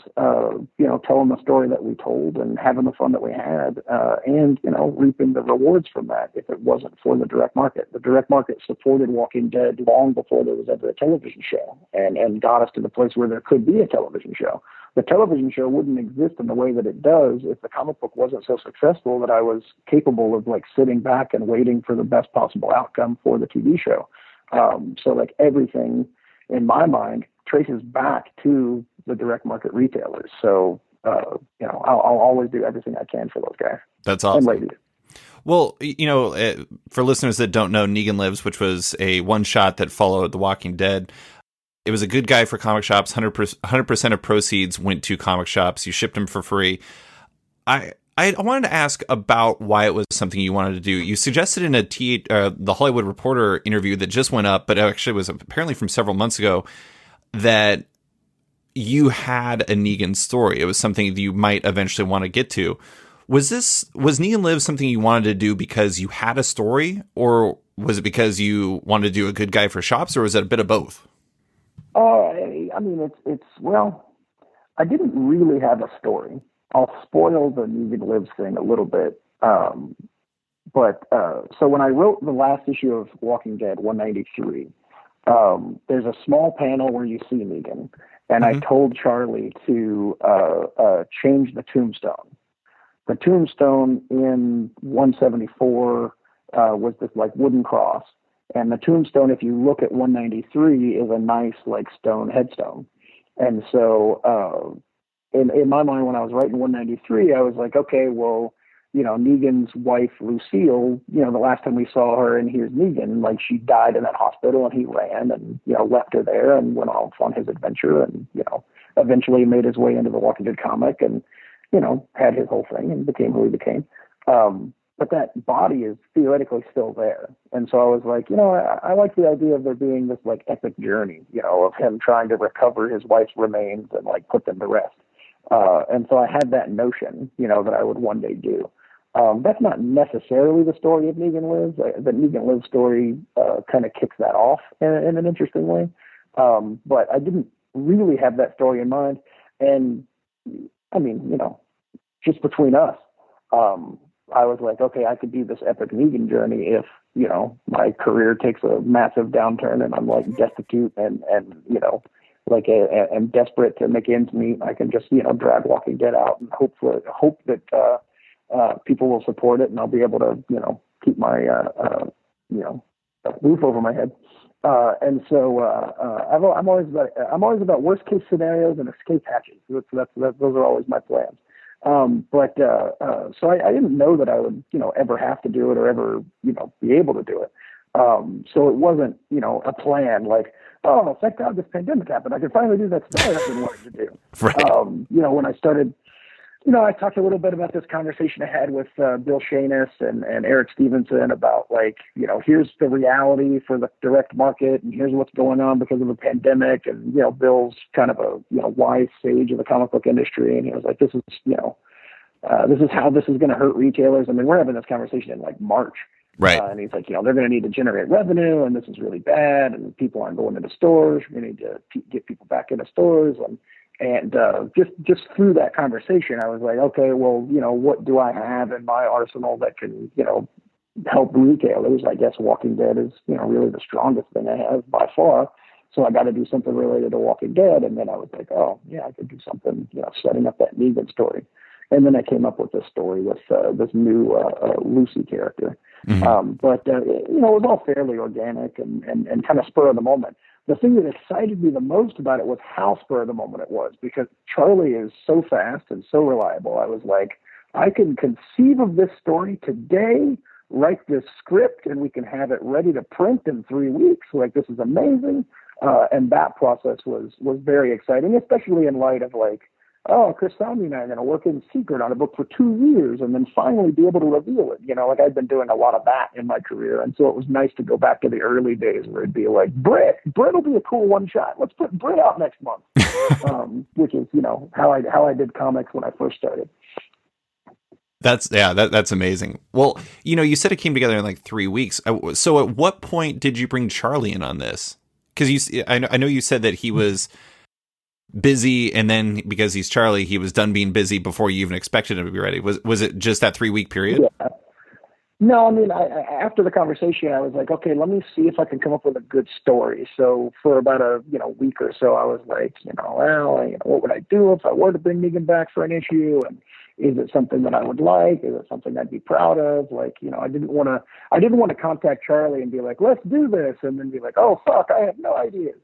telling the story that we told and having the fun that we had, and, reaping the rewards from that if it wasn't for the direct market. The direct market supported Walking Dead long before there was ever a television show, and got us to the place where there could be a television show. the television show wouldn't exist in the way that it does if the comic book wasn't so successful that I was capable of like sitting back and waiting for the best possible outcome for the TV show. So like everything in my mind traces back to the direct market retailers. So, I'll always do everything I can for those guys. That's awesome. And ladies. Well, for listeners that don't know, Negan Lives, which was a one-shot that followed The Walking Dead, it was a good guy for comic shops. 100% of proceeds went to comic shops. You shipped them for free. I wanted to ask about why it was something you wanted to do. You suggested in the Hollywood Reporter interview that just went up, but actually was apparently from several months ago, that you had a Negan story. It was something that you might eventually want to get to. Was Negan Lives something you wanted to do because you had a story, or was it because you wanted to do a good guy for shops, or was it a bit of both? I mean, I didn't really have a story. I'll spoil the Negan Lives thing a little bit. But so when I wrote the last issue of Walking Dead 193, there's a small panel where you see Negan, and I told Charlie to change the tombstone. The tombstone in 174 was this like wooden cross, and the tombstone, if you look at 193, is a nice like stone headstone. And so in my mind, when I was writing 193, I was like, okay, well, Negan's wife, Lucille, the last time we saw her, and here's Negan, like she died in that hospital, and he ran and, left her there and went off on his adventure and, eventually made his way into the Walking Dead comic and, had his whole thing and became who he became. But that body is theoretically still there. And so I was like, I like the idea of there being this like epic journey, of him trying to recover his wife's remains and like put them to rest. And so I had that notion, that I would one day do. That's not necessarily the story of Negan Lives. The Negan Lives story kind of kicks that off in an interesting way. But I didn't really have that story in mind. And I mean, just between us, I was like, okay, I could do this epic Negan journey if, my career takes a massive downturn and I'm like destitute and like am desperate to make ends meet. I can just, drag Walking Dead out and hope that people will support it and I'll be able to, keep my, roof over my head. And so I'm always about worst case scenarios and escape hatches. Those are always my plans. So I didn't know that I would, ever have to do it or ever, be able to do it. So it wasn't, a plan like, oh, thank God this pandemic happened. I could finally do that story I've been wanting to do. Right. When I started, I talked a little bit about this conversation I had with Bill Shanis and Eric Stevenson about like, here's the reality for the direct market and here's what's going on because of the pandemic. And, Bill's kind of a, wise sage of the comic book industry. And he was like, this is how this is going to hurt retailers. I mean, we're having this conversation in like March. Right. And he's like, they're going to need to generate revenue and this is really bad. And people aren't going into stores. We need to get people back into stores. And just through that conversation, I was like, okay, well, what do I have in my arsenal that can, help retailers? I guess Walking Dead is, really the strongest thing I have by far. So I got to do something related to Walking Dead. And then I was like, oh, yeah, I could do something, setting up that Negan story. And then I came up with this story with this new Lucy character. Mm-hmm. But it was all fairly organic and kind of spur of the moment. The thing that excited me the most about it was how spur of the moment it was, because Charlie is so fast and so reliable. I was like, I can conceive of this story today, write this script, and we can have it ready to print in 3 weeks. Like, this is amazing. And that process was very exciting, especially in light of like, oh, Chris Samnee and I are going to work in secret on a book for 2 years and then finally be able to reveal it. Like I've been doing a lot of that in my career. And so it was nice to go back to the early days where it'd be like, Britt will be a cool one shot. Let's put Britt out next month, which is, how I did comics when I first started. That's amazing. Well, you said it came together in like 3 weeks. So at what point did you bring Charlie in on this? Because I know you said that he was busy, and then because he's Charlie, he was done being busy before you even expected him to be ready. Was it just that 3 week period? No, I mean, after the conversation, I was like, okay, let me see if I can come up with a good story. So for about a week or so, I was like, what would I do if I were to bring Negan back for an issue? And is it something that I would like? Is it something I'd be proud of? Like, I didn't want to contact Charlie and be like, let's do this, and then be like, oh fuck, I have no ideas.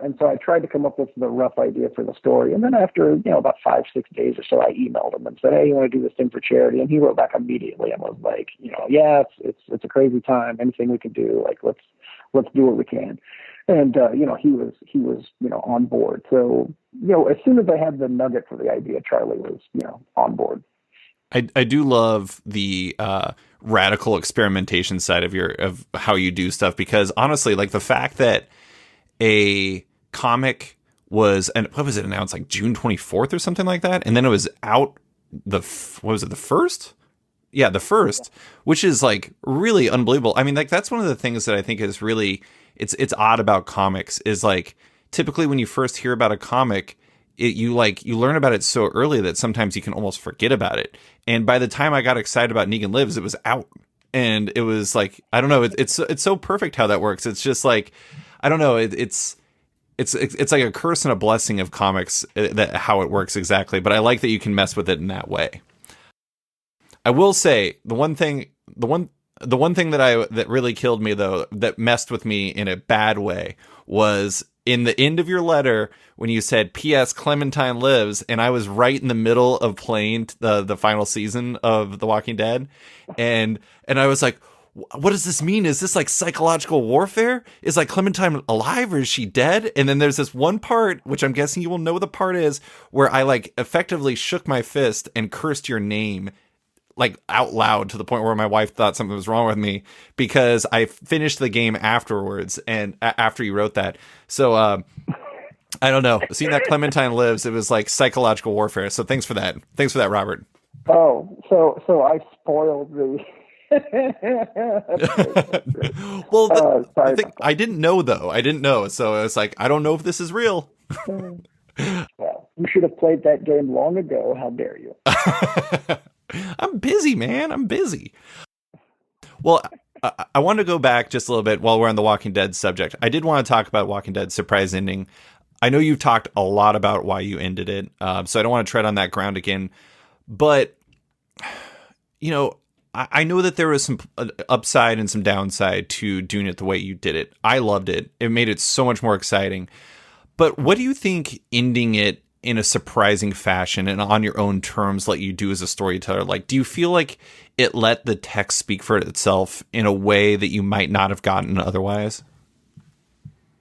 And so I tried to come up with the rough idea for the story. And then after, about 5-6 days or so, I emailed him and said, hey, you want to do this thing for charity? And he wrote back immediately and was like, yeah, it's a crazy time. Anything we can do, like, let's do what we can. And, he was on board. So, as soon as I had the nugget for the idea, Charlie was, on board. I do love the radical experimentation side of how you do stuff, because honestly, like the fact that a comic was, and what was it announced, like June 24th or something like that, and then it was out the first? Yeah, the first, which is like really unbelievable. I mean, like that's one of the things that I think is really it's odd about comics is like typically when you first hear about a comic, you learn about it so early that sometimes you can almost forget about it. And by the time I got excited about Negan Lives, it was out, and it was like, I don't know, it's so perfect how that works. It's just like, I don't know. It's like a curse and a blessing of comics, that how it works exactly. But I like that you can mess with it in that way. I will say the one thing that really killed me, though, that messed with me in a bad way, was in the end of your letter when you said P.S. Clementine lives, and I was right in the middle of playing the final season of The Walking Dead, and I was like, what does this mean? Is this like psychological warfare? Is like Clementine alive or is she dead? And then there's this one part, which I'm guessing you will know the part is, where I like effectively shook my fist and cursed your name like out loud to the point where my wife thought something was wrong with me, because I finished the game afterwards and after you wrote that. So I don't know. Seeing that Clementine lives, it was like psychological warfare. So thanks for that. Thanks for that, Robert. Oh, so I spoiled the. Well, the thing, I didn't know though. I didn't know, so it's like I don't know if this is real. Well, you should have played that game long ago. How dare you? I'm busy, man. I'm busy. Well, I want to go back just a little bit while we're on the Walking Dead subject. I did want to talk about Walking Dead surprise ending. I know you've talked a lot about why you ended it, so I don't want to tread on that ground again. But I know that there was some upside and some downside to doing it the way you did it. I loved it. It made it so much more exciting. But what do you think ending it in a surprising fashion and on your own terms let you do as a storyteller? Like, do you feel like it let the text speak for itself in a way that you might not have gotten otherwise?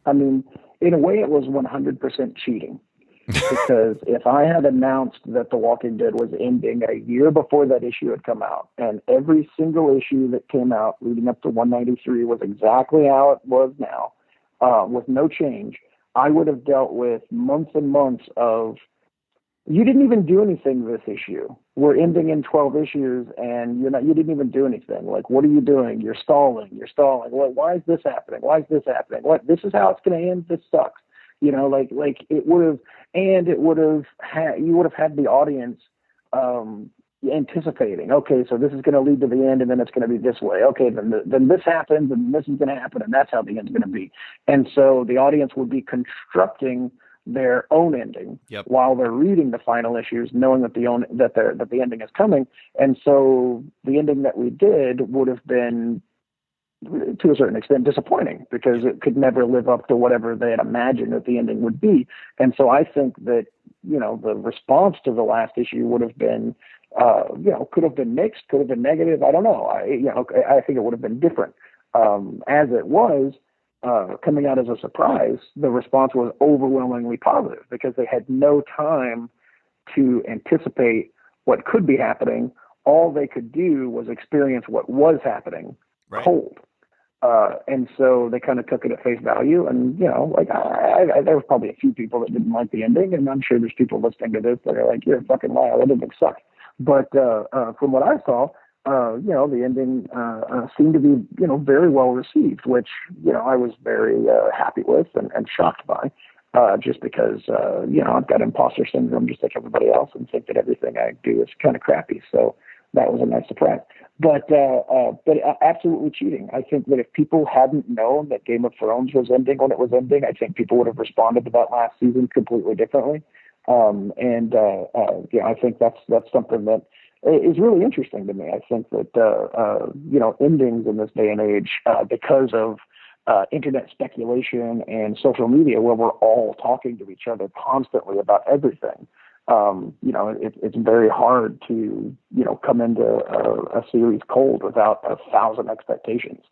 I mean, in a way, it was 100% cheating. Because if I had announced that The Walking Dead was ending a year before that issue had come out, and every single issue that came out leading up to 193 was exactly how it was now, with no change, I would have dealt with months and months of, you didn't even do anything this issue. We're ending in 12 issues, and you didn't even do anything. Like, what are you doing? You're stalling. Why is this happening? This is how it's going to end. This sucks. Like it would have, and it would have you would have had the audience anticipating, okay, so this is going to lead to the end, and then it's going to be this way. Okay, then this happens, and this is going to happen, and that's how the end's going to be. And so the audience would be constructing their own ending while they're reading the final issues, knowing that the ending is coming. And so the ending that we did would have been, to a certain extent, disappointing, because it could never live up to whatever they had imagined that the ending would be. And so I think that, the response to the last issue would have been, could have been mixed, could have been negative. I don't know. I think it would have been different. As it was, coming out as a surprise, the response was overwhelmingly positive, because they had no time to anticipate what could be happening. All they could do was experience what was happening cold. And so they kind of took it at face value. And, there was probably a few people that didn't like the ending. And I'm sure there's people listening to this that are like, you're a fucking liar. That ending sucked. But from what I saw, the ending seemed to be, very well received, which, I was very happy with and shocked by, just because, I've got imposter syndrome just like everybody else, and think that everything I do is kind of crappy. So that was a nice surprise. But absolutely cheating. I think that if people hadn't known that Game of Thrones was ending when it was ending, I think people would have responded to that last season completely differently. I think that's something that is really interesting to me. I think that endings in this day and age, because of internet speculation and social media, where we're all talking to each other constantly about everything. It's very hard to, come into a series cold without 1,000 expectations.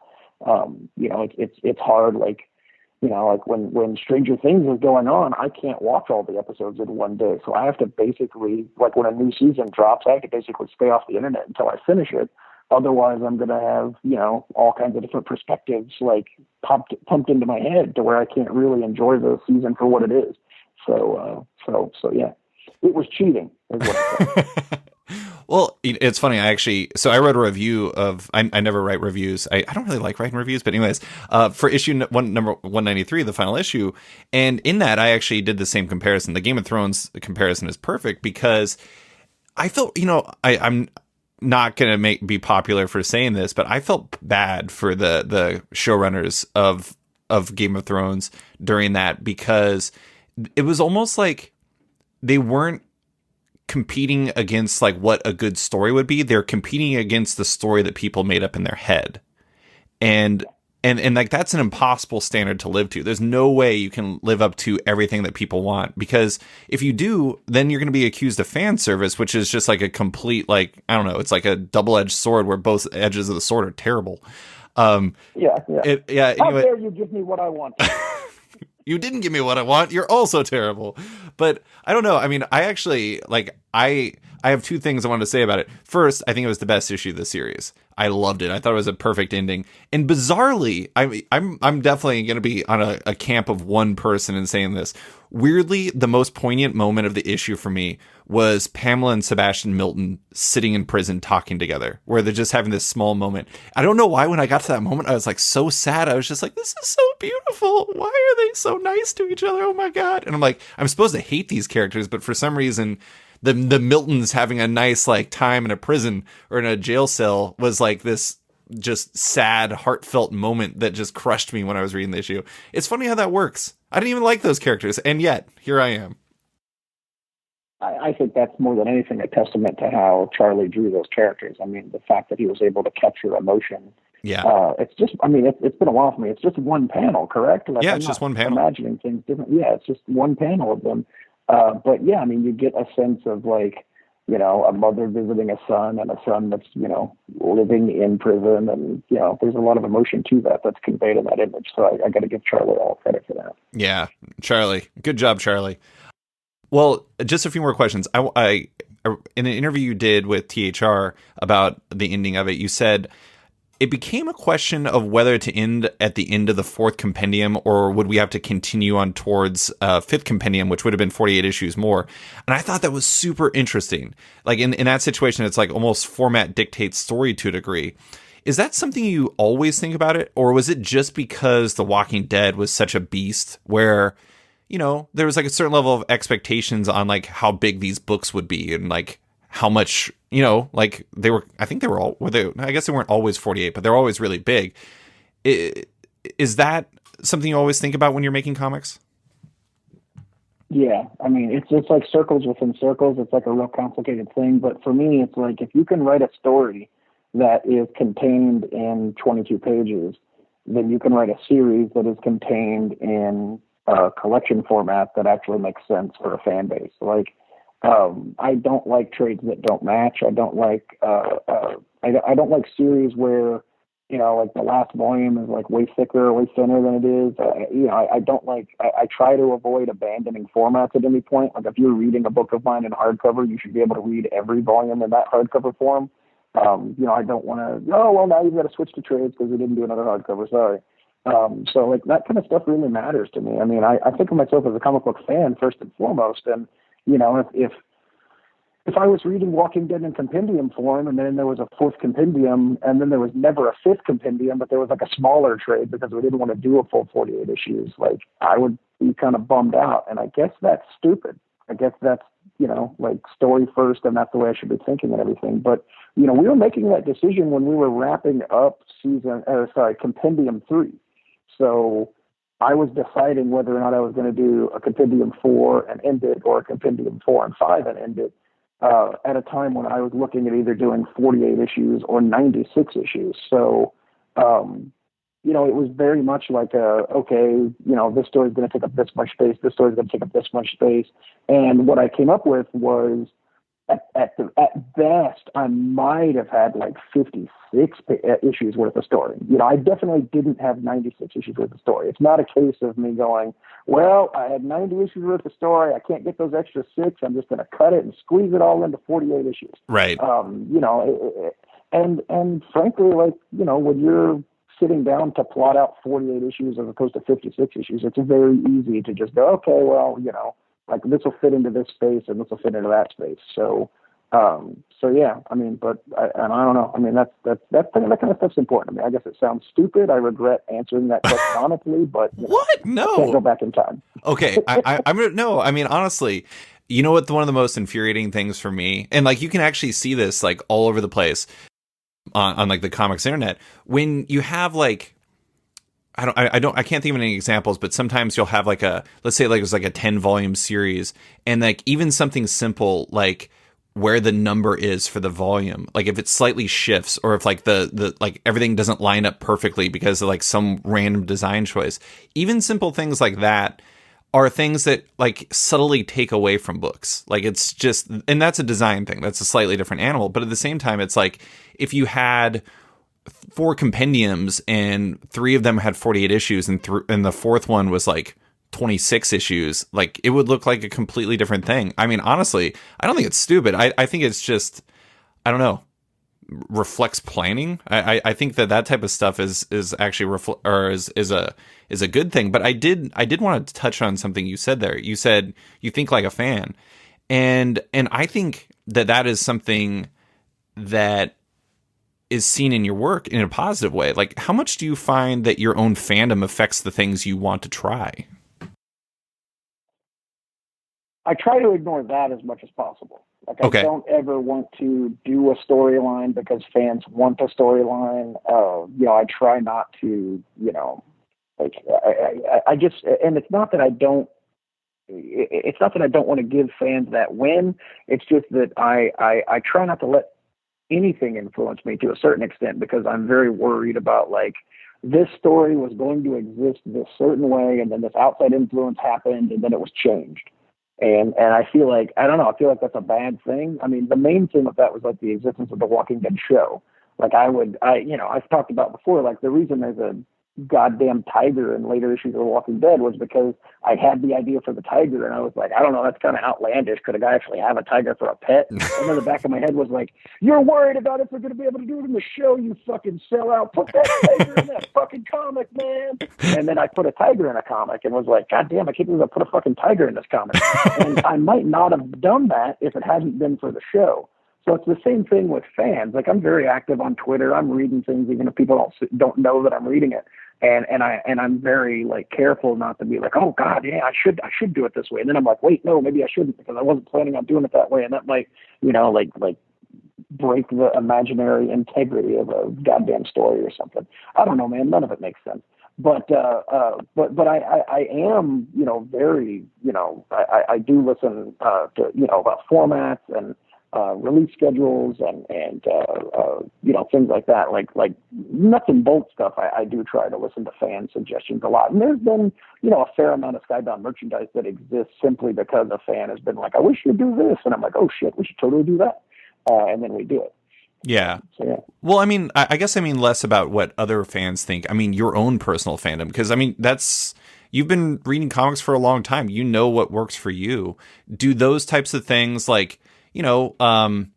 It's hard. Like when Stranger Things is going on, I can't watch all the episodes in one day. So I have to basically, like when a new season drops, I have to basically stay off the internet until I finish it. Otherwise, I'm going to have, all kinds of different perspectives like pumped into my head to where I can't really enjoy the season for what it is. So yeah. It was cheating, is what it said. Well, it's funny. I wrote a review of. I never write reviews. I don't really like writing reviews, but anyways, for number 193, the final issue, and in that I actually did the same comparison. The Game of Thrones comparison is perfect because I felt, I'm not gonna be popular for saying this, but I felt bad for the showrunners of Game of Thrones during that, because it was almost like they weren't competing against like what a good story would be. They're competing against the story that people made up in their head. And like, that's an impossible standard to live to. There's no way you can live up to everything that people want, because if you do, then you're going to be accused of fan service, which is just like a complete, like, I don't know. It's like a double-edged sword where both edges of the sword are terrible. Yeah. How Anyway. dare you give me what I want? You didn't give me what I want. You're also terrible. But I don't know. I mean, I actually, like, I have two things I wanted to say about it. First, I think it was the best issue of the series. I loved it. I thought it was a perfect ending. And bizarrely, I'm definitely going to be on a camp of one person in saying this. Weirdly, the most poignant moment of the issue for me was Pamela and Sebastian Milton sitting in prison talking together, where they're just having this small moment. I don't know why when I got to that moment, I was like so sad. I was just like, this is so beautiful. Why are they so nice to each other? Oh my God. And I'm like, I'm supposed to hate these characters, but for some reason, the Miltons having a nice like time in a prison or in a jail cell was like this just sad, heartfelt moment that just crushed me when I was reading the issue. It's funny how that works. I didn't even like those characters, and yet here I am. I think that's more than anything a testament to how Charlie drew those characters. I mean, the fact that he was able to capture emotion. Yeah. It's just, I mean, it's been a while for me. It's just one panel, correct? Like, yeah, it's just one panel. Imagining things different. Yeah, it's just one panel of them. But yeah, I mean, you get a sense of like, a mother visiting a son and a son that's, living in prison. And, there's a lot of emotion to that's conveyed in that image. So I got to give Charlie all credit for that. Yeah, Charlie. Good job, Charlie. Well, just a few more questions. I in an interview you did with THR about the ending of it, you said it became a question of whether to end at the end of the fourth compendium, or would we have to continue on towards fifth compendium, which would have been 48 issues more. And I thought that was super interesting. Like in that situation, it's like almost format dictates story to a degree. Is that something you always think about it? Or was it just because The Walking Dead was such a beast where, there was like a certain level of expectations on like how big these books would be and like how much, like they were, I think they were all, I guess they weren't always 48, but they're always really big. Is that something you always think about when you're making comics? Yeah. I mean, it's like circles within circles. It's like a real complicated thing. But for me, it's like, if you can write a story that is contained in 22 pages, then you can write a series that is contained in a collection format that actually makes sense for a fan base. Like, I don't like trades that don't match. I don't like, I don't like series where, like the last volume is like way thicker or way thinner than it is. I don't like, I try to avoid abandoning formats at any point. Like if you're reading a book of mine in hardcover, you should be able to read every volume in that hardcover form. I don't want to, now you've got to switch to trades because we didn't do another hardcover. Sorry. So like that kind of stuff really matters to me. I mean, I think of myself as a comic book fan first and foremost. And, if I was reading Walking Dead in compendium form and then there was a fourth compendium and then there was never a fifth compendium, but there was like a smaller trade because we didn't want to do a full 48 issues, like I would be kind of bummed out. And I guess that's stupid. I guess that's, like story first and that's the way I should be thinking and everything. But we were making that decision when we were wrapping up Compendium 3. So I was deciding whether or not I was going to do a Compendium 4 and end it, or a Compendium 4 and 5 and end it, at a time when I was looking at either doing 48 issues or 96 issues. So, it was very much like this story is going to take up this much space, this story is going to take up this much space. And what I came up with was, at best, I might have had like 56 issues worth of story. I definitely didn't have 96 issues worth of story. It's not a case of me going, well, I had 90 issues worth of story, I can't get those extra 6, I'm just going to cut it and squeeze it all into 48 issues. Right. And frankly, when you're sitting down to plot out 48 issues as opposed to 56 issues, it's very easy to just go, okay, well, like this will fit into this space and this will fit into that space. So yeah, I don't know. I mean, that kind of stuff's important to me. I guess it sounds stupid. I regret answering that question honestly, but what? No, I can't go back in time. Okay. I'm gonna, no, I mean, honestly, you know what? One of the most infuriating things for me, and like, you can actually see this like all over the place on like the comics internet, when you have like, I can't think of any examples, but sometimes you'll have like let's say like it was like a 10 volume series, and like even something simple like where the number is for the volume, like if it slightly shifts, or if like the like everything doesn't line up perfectly because of like some random design choice, even simple things like that are things that like subtly take away from books. Like it's just, and that's a design thing, that's a slightly different animal, but at the same time, it's like if you had 4 compendiums and 3 of them had 48 issues and the 4th one was like 26 issues, like it would look like a completely different thing. I mean, honestly, I don't think it's stupid. I think it's just, I don't know, reflects planning. I think that type of stuff is actually is a good thing. But I did want to touch on something you said there. You said you think like a fan, and I think that is something that is seen in your work in a positive way. Like, how much do you find that your own fandom affects the things you want to try? I try to ignore that as much as possible. Like, I don't ever want to do a storyline because fans want a storyline. I try not to, I just, and it's not that I don't want to give fans that win. It's just that I try not to let anything influence me to a certain extent, because I'm very worried about, like, this story was going to exist this certain way, and then this outside influence happened, and then it was changed. And I feel like, I don't know, I feel like that's a bad thing. I mean, the main thing with that was like the existence of the Walking Dead show. Like I've talked about before, like the reason there's a goddamn tiger in later issues of The Walking Dead was because I had the idea for the tiger, and I was like, I don't know, that's kind of outlandish. Could a guy actually have a tiger for a pet? And then the back of my head was like, you're worried about if we're going to be able to do it in the show, you fucking sellout. Put that tiger in that fucking comic, man. And then I put a tiger in a comic and was like, God damn, I can't believe I put a fucking tiger in this comic. And I might not have done that if it hadn't been for the show. So it's the same thing with fans. Like, I'm very active on Twitter. I'm reading things even if people don't know that I'm reading it. And I'm very like careful not to be like, oh God, yeah, I should do it this way. And then I'm like, wait, no, maybe I shouldn't, because I wasn't planning on doing it that way. And that might, like break the imaginary integrity of a goddamn story or something. I don't know, man. None of it makes sense. But I am, very, I do listen to, about formats and release schedules and things like that, like nuts and bolts stuff. I do try to listen to fan suggestions a lot. And there's been, a fair amount of Skybound merchandise that exists simply because a fan has been like, I wish you'd do this. And I'm like, oh shit, we should totally do that. And then we do it. Yeah. So, yeah. Well, I mean, I guess I mean less about what other fans think. I mean, your own personal fandom, because I mean, you've been reading comics for a long time. You know what works for you. Do those types of things, like, I'm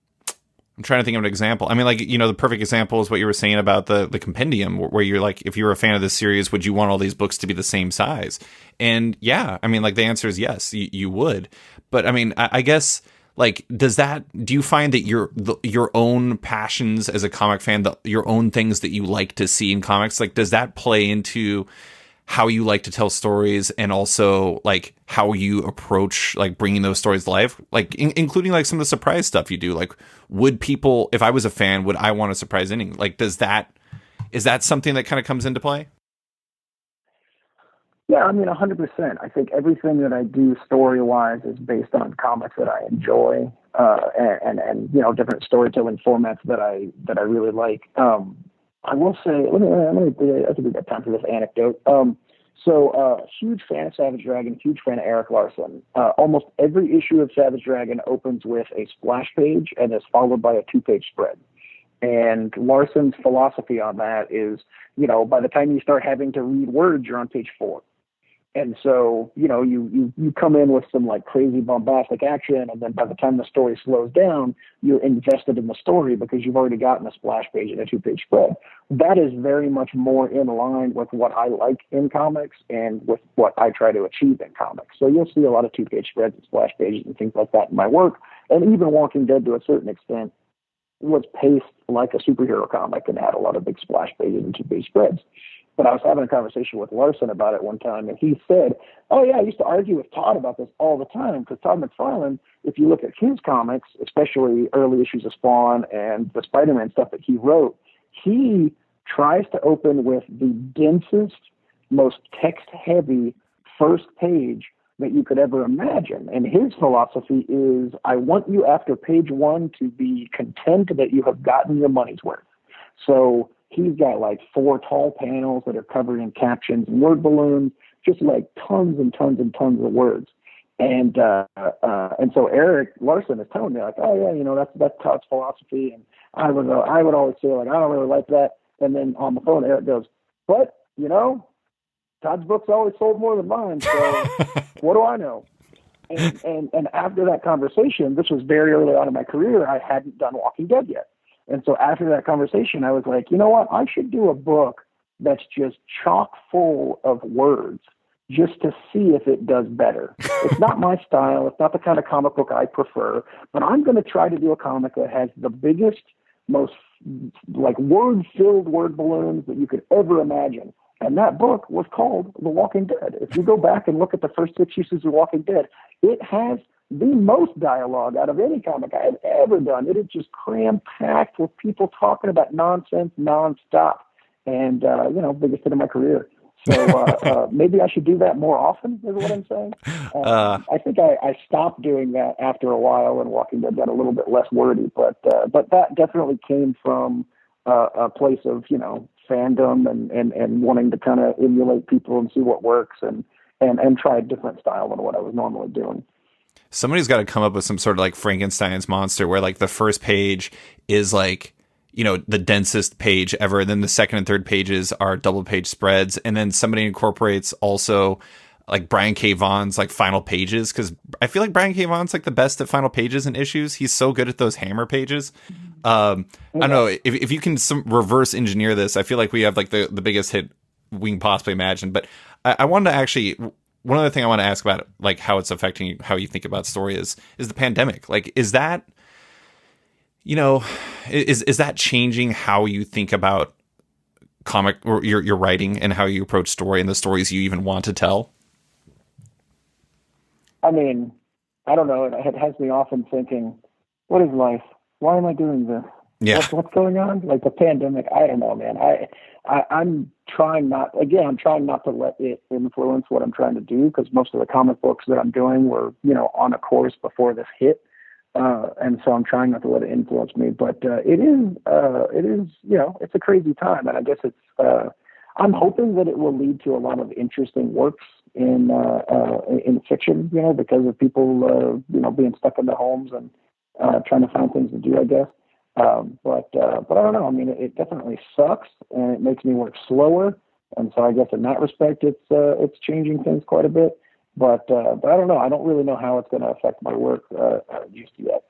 trying to think of an example. I mean, like, the perfect example is what you were saying about the compendium, where you're like, if you were a fan of this series, would you want all these books to be the same size? And yeah, I mean, like, the answer is yes, you would. But I mean, I guess, like, do you find that your own passions as a comic fan, your own things that you like to see in comics, like, does that play into how you like to tell stories, and also like how you approach like bringing those stories to life, like including like some of the surprise stuff you do. Like, would people, if I was a fan, would I want a surprise ending? Like, is that something that kind of comes into play? Yeah, I mean, 100%. I think everything that I do story-wise is based on comics that I enjoy, and you know, different storytelling formats that I really like. I will say, I think we got time for this anecdote. Huge fan of Savage Dragon, huge fan of Eric Larson. Almost every issue of Savage Dragon opens with a splash page and is followed by a 2-page spread. And Larson's philosophy on that is, you know, by the time you start having to read words, you're on page 4. And so, you know, you come in with some like crazy bombastic action, and then by the time the story slows down, you're invested in the story because you've already gotten a splash page and a 2-page spread. That is very much more in line with what I like in comics and with what I try to achieve in comics. So you'll see a lot of 2-page spreads and splash pages and things like that in my work. And even Walking Dead, to a certain extent, was paced like a superhero comic and had a lot of big splash pages and 2-page spreads. But I was having a conversation with Larson about it one time, and he said, "Oh yeah, I used to argue with Todd about this all the time because Todd McFarlane, if you look at his comics, especially early issues of Spawn and the Spider-Man stuff that he wrote, he tries to open with the densest, most text-heavy first page that you could ever imagine. And his philosophy is, I want you after page 1 to be content that you have gotten your money's worth." So he's got like 4 tall panels that are covered in captions and word balloons, just like tons and tons and tons of words. And so Eric Larson is telling me like, "Oh yeah, you know, that's Todd's philosophy." And I would always say like, "I don't really like that." And then on the phone, Eric goes, "But you know, Todd's books always sold more than mine, so what do I know?" And after that conversation, this was very early on in my career, I hadn't done Walking Dead yet. And so after that conversation, I was like, you know what? I should do a book that's just chock full of words just to see if it does better. It's not my style. It's not the kind of comic book I prefer, but I'm going to try to do a comic that has the biggest, most like word-filled word balloons that you could ever imagine. And that book was called The Walking Dead. If you go back and look at the first 6 issues of Walking Dead, it has the most dialogue out of any comic I have ever done. It is just cram-packed with people talking about nonsense nonstop. And, you know, biggest hit of my career. So maybe I should do that more often, is what I'm saying. I think I stopped doing that after a while, and Walking Dead got a little bit less wordy. But that definitely came from a place of, you know, fandom and wanting to kind of emulate people and see what works and try a different style than what I was normally doing. Somebody's got to come up with some sort of like Frankenstein's monster where like the first page is like, you know, the densest page ever. And then the second and third pages are double page spreads. And then somebody incorporates also like Brian K. Vaughan's like final pages. Cause I feel like Brian K. Vaughan's like the best at final pages and issues. He's so good at those hammer pages. I don't know if you can reverse engineer this. I feel like we have like the biggest hit we can possibly imagine, but I wanted to actually, one other thing I want to ask about, like how it's affecting you, how you think about story is the pandemic. Like, is that, you know, is that changing how you think about comic or your writing and how you approach story and the stories you even want to tell? I mean, I don't know. It has me often thinking, what is life? Why am I doing this? Yeah. What's going on? Like the pandemic. I don't know, man. I'm trying not to let it influence what I'm trying to do, because most of the comic books that I'm doing were, you know, on a course before this hit. And so I'm trying not to let it influence me, but it is, you know, it's a crazy time. And I guess I'm hoping that it will lead to a lot of interesting works in fiction, you know, because of people, you know, being stuck in their homes and trying to find things to do, I guess. But I don't know. I mean, it definitely sucks, and it makes me work slower. And so I guess in that respect, it's changing things quite a bit. But I don't know. I don't really know how it's going to affect my work just yet.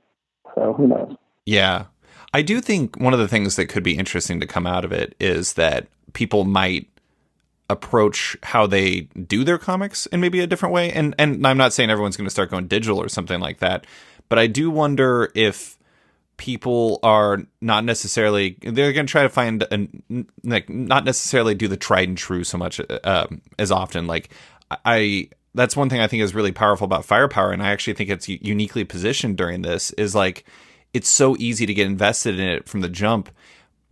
So who knows? Yeah. I do think one of the things that could be interesting to come out of it is that people might approach how they do their comics in maybe a different way. And I'm not saying everyone's going to start going digital or something like that, but I do wonder if people are not necessarily, they're going to try to find like not necessarily do the tried and true so much as often. Like I that's one thing I think is really powerful about Firepower, and I actually think it's uniquely positioned during this, is like it's so easy to get invested in it from the jump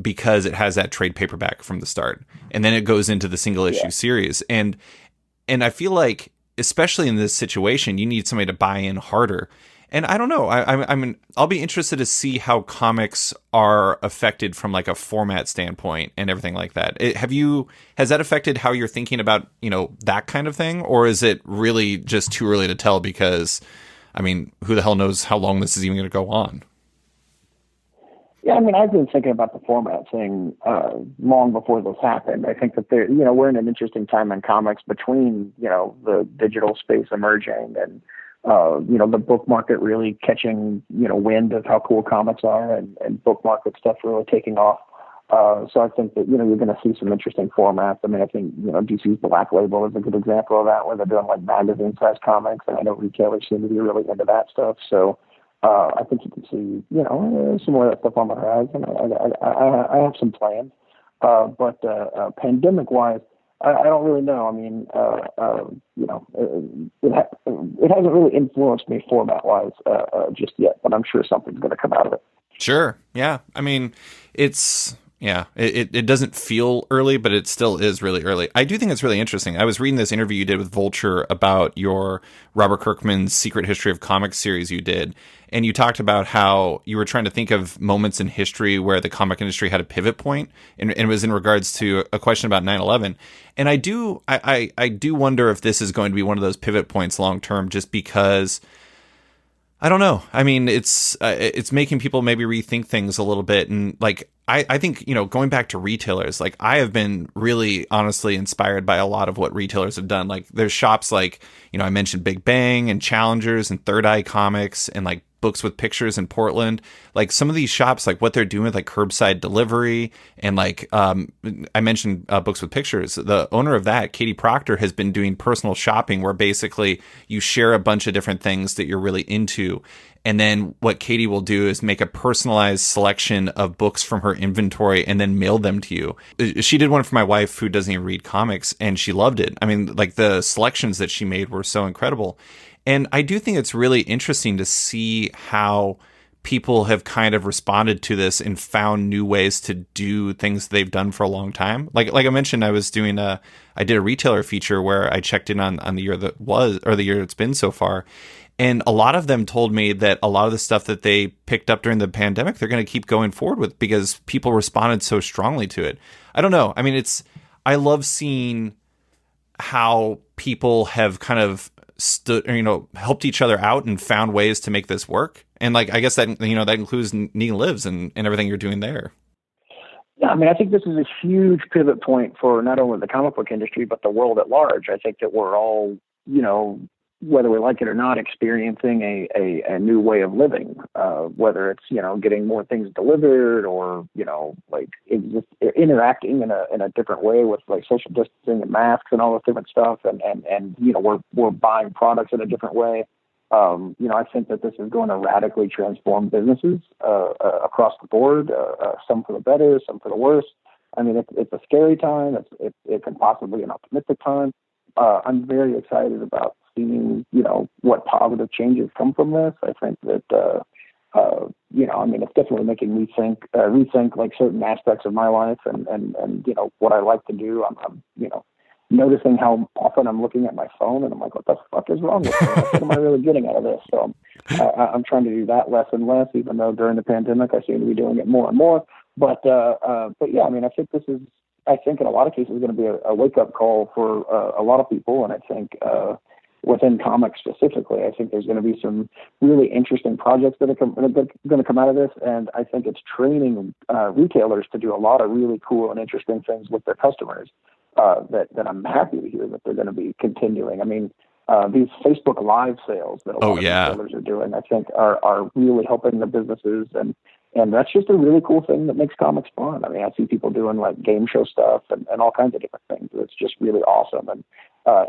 because it has that trade paperback from the start, and then it goes into the single issue series, and I feel like especially in this situation you need somebody to buy in harder. And I don't know. I mean, I'll be interested to see how comics are affected from like a format standpoint and everything like that. Has that affected how you're thinking about, that kind of thing? Or is it really just too early to tell? Because, I mean, who the hell knows how long this is even going to go on? Yeah, I mean, I've been thinking about the format thing long before this happened. I think that we're in an interesting time in comics between, the digital space emerging and, the book market really catching, wind of how cool comics are and book market stuff really taking off. So I think that, you're going to see some interesting formats. I mean, I think, DC's Black Label is a good example of that, where they're doing like magazine-sized comics, and I know retailers seem to be really into that stuff. So I think you can see, some more of that stuff on the horizon. I have some plans. But pandemic-wise, I don't really know. I mean, it hasn't really influenced me format-wise just yet, but I'm sure something's going to come out of it. Sure. Yeah. I mean, it doesn't feel early, but it still is really early. I do think it's really interesting. I was reading this interview you did with Vulture about your Robert Kirkman's Secret History of Comics series you did. And you talked about how you were trying to think of moments in history where the comic industry had a pivot point, and it was in regards to a question about 9/11. And I do wonder if this is going to be one of those pivot points long term, just because I don't know. I mean, it's making people maybe rethink things a little bit. And like, I think, going back to retailers, like I have been really honestly inspired by a lot of what retailers have done. Like there's shops like, I mentioned Big Bang and Challengers and Third Eye Comics and like Books with Pictures in Portland. Like some of these shops, like what they're doing with like curbside delivery and like I mentioned Books with Pictures. The owner of that, Katie Proctor, has been doing personal shopping where basically you share a bunch of different things that you're really into. And then what Katie will do is make a personalized selection of books from her inventory and then mail them to you. She did one for my wife who doesn't even read comics, and she loved it. I mean, like the selections that she made were so incredible. And I do think it's really interesting to see how people have kind of responded to this and found new ways to do things they've done for a long time. Like I mentioned, I did a retailer feature where I checked in on the year that was, or the year it's been so far. And a lot of them told me that a lot of the stuff that they picked up during the pandemic, they're going to keep going forward with because people responded so strongly to it. I don't know. I mean, I love seeing how people have kind of helped each other out and found ways to make this work. And like, I guess that, that includes Negan Lives and everything you're doing there. Yeah, I mean, I think this is a huge pivot point for not only the comic book industry, but the world at large. I think that we're all, whether we like it or not, experiencing a new way of living, whether it's, getting more things delivered or, like interacting in a different way with like social distancing and masks and all this different stuff. And we're buying products in a different way. I think that this is going to radically transform businesses across the board, some for the better, some for the worse. I mean, it's a scary time. It can possibly be an optimistic time. I'm very excited about seeing, what positive changes come from this. I think that, it's definitely making me rethink like certain aspects of my life and what I like to do. I'm noticing how often I'm looking at my phone and I'm like, what the fuck is wrong with me? What am I really getting out of this? So I'm trying to do that less and less, even though during the pandemic I seem to be doing it more and more. But yeah, I mean, I think in a lot of cases, is going to be a wake-up call for a lot of people. And I think within comics specifically, I think there's going to be some really interesting projects that are going to come out of this. And I think it's training retailers to do a lot of really cool and interesting things with their customers that I'm happy to hear that they're going to be continuing. I mean, these Facebook Live sales that a lot of retailers are doing, I think are really helping the businesses. And that's just a really cool thing that makes comics fun. I mean, I see people doing like game show stuff and all kinds of different things. It's just really awesome. And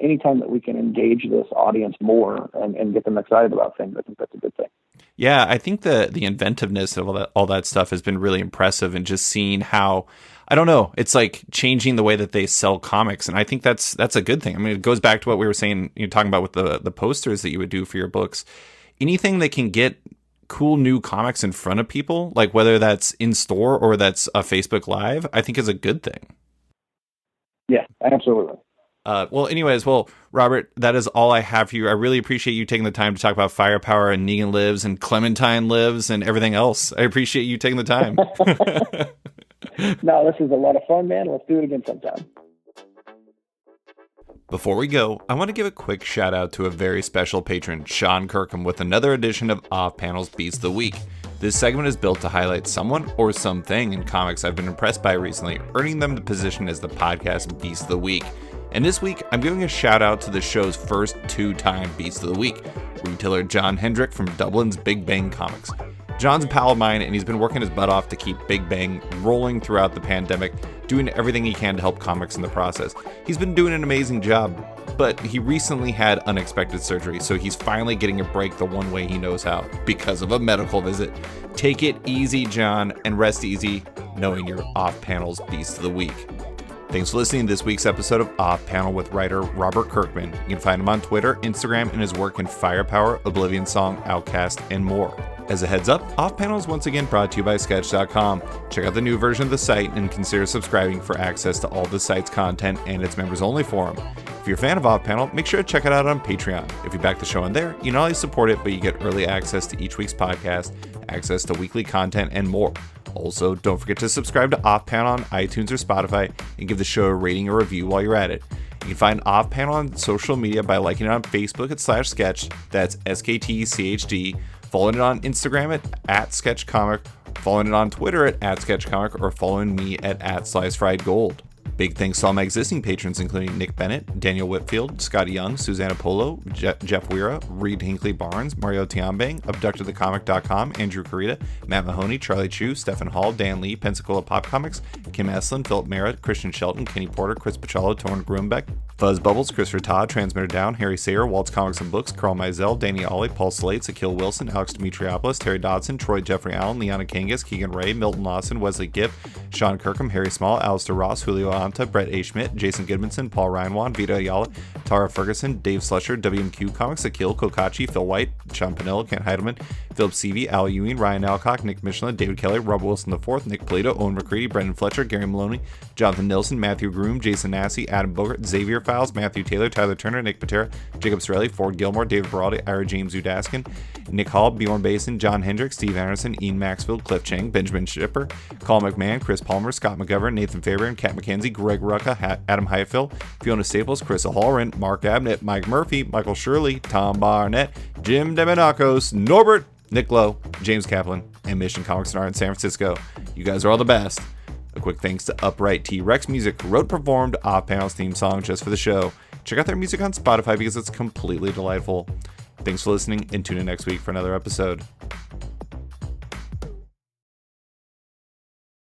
anytime that we can engage this audience more and get them excited about things, I think that's a good thing. Yeah, I think the inventiveness of all that stuff has been really impressive, and just seeing how, I don't know, it's like changing the way that they sell comics, and I think that's a good thing. I mean, it goes back to what we were saying, talking about with the posters that you would do for your books. Anything that can get cool new comics in front of people, like whether that's in store or that's a Facebook Live, I think is a good thing. Yeah, absolutely. Well, Robert, that is all I have for you. I really appreciate you taking the time to talk about Firepower and Negan Lives and Clementine Lives and everything else. I appreciate you taking the time. No, this is a lot of fun, man. Let's do it again sometime. Before we go, I want to give a quick shout out to a very special patron, Sean Kirkham, with another edition of Off Panel's Beast of the Week. This segment is built to highlight someone or something in comics I've been impressed by recently, earning them the position as the podcast Beast of the Week. And this week, I'm giving a shout out to the show's first two-time Beast of the Week, retailer John Hendrick from Dublin's Big Bang Comics. John's a pal of mine, and he's been working his butt off to keep Big Bang rolling throughout the pandemic, doing everything he can to help comics in the process. He's been doing an amazing job, but he recently had unexpected surgery, so he's finally getting a break the one way he knows how, because of a medical visit. Take it easy, John, and rest easy, knowing you're Off Panel's Beast of the Week. Thanks for listening to this week's episode of Off Panel with writer Robert Kirkman. You can find him on Twitter, Instagram, and his work in Firepower, Oblivion Song, Outcast, and more. As a heads up, Off Panel is once again brought to you by Sketch.com. Check out the new version of the site and consider subscribing for access to all the site's content and its members-only forum. If you're a fan of Off Panel, make sure to check it out on Patreon. If you back the show on there, you not only support it, but you get early access to each week's podcast, access to weekly content, and more. Also, don't forget to subscribe to Off Panel on iTunes or Spotify and give the show a rating or review while you're at it. You can find Off Panel on social media by liking it on Facebook at /sketch, that's SKTCHD, following it on Instagram at SketchComic, following it on Twitter at SketchComic, or following me at @SliceFriedGold. Big thanks to all my existing patrons, including Nick Bennett, Daniel Whitfield, Scotty Young, Susanna Polo, Jeff Weira, Reed Hinkley Barnes, Mario Tiambang, AbductedTheComic.com, Andrew Carita, Matt Mahoney, Charlie Chu, Stephen Hall, Dan Lee, Pensacola Pop Comics, Kim Eslin, Philip Merritt, Christian Shelton, Kenny Porter, Chris Pacciolo, Torrin Grumbeck, Fuzz Bubbles, Christopher Todd, Transmitter Down, Harry Sayer, Waltz Comics and Books, Carl Mizell, Danny Ollie, Paul Slate, Akil Wilson, Alex Dimitriopoulos, Terry Dodson, Troy Jeffrey Allen, Liana Kangas, Keegan Ray, Milton Lawson, Wesley Gibb, Sean Kirkham, Harry Small, Alistair Ross, Julio Anta, Brett A. Schmidt, Jason Goodmanson, Paul Reinwan, Vito Ayala, Tara Ferguson, Dave Slusher, WMQ Comics, Akil Kokachi, Phil White, Sean Panilla, Kent Heidelman, Philip Seavey, Al Ewing, Ryan Alcock, Nick Michelin, David Kelly, Rob Wilson IV, Nick Plato, Owen McCready, Brendan Fletcher, Gary Maloney, Jonathan Nilsson, Matthew Groom, Jason Massey, Adam Bogart, Xavier Files, Matthew Taylor, Tyler Turner, Nick Patera, Jacob Sorelli, Ford Gilmore, David Baraldi, Ira James Udaskin, Nick Hall, Bjorn Basin, John Hendricks, Steve Anderson, Ian Maxfield, Cliff Chang, Benjamin Shipper, Colin McMahon, Chris Palmer, Scott McGovern, Nathan Fabian, Kat McKenzie, Greg Rucka, Adam Hyattville, Fiona Staples, Chris Hallren, Mark Abnett, Mike Murphy, Michael Shirley, Tom Barnett, Jim Demonakos, Norbert, Nick Lowe, James Kaplan, and Mission Comics and Art in San Francisco. You guys are all the best. A quick thanks to Upright T-Rex Music, who wrote and performed Off Panel's theme song just for the show. Check out their music on Spotify because it's completely delightful. Thanks for listening, and tune in next week for another episode.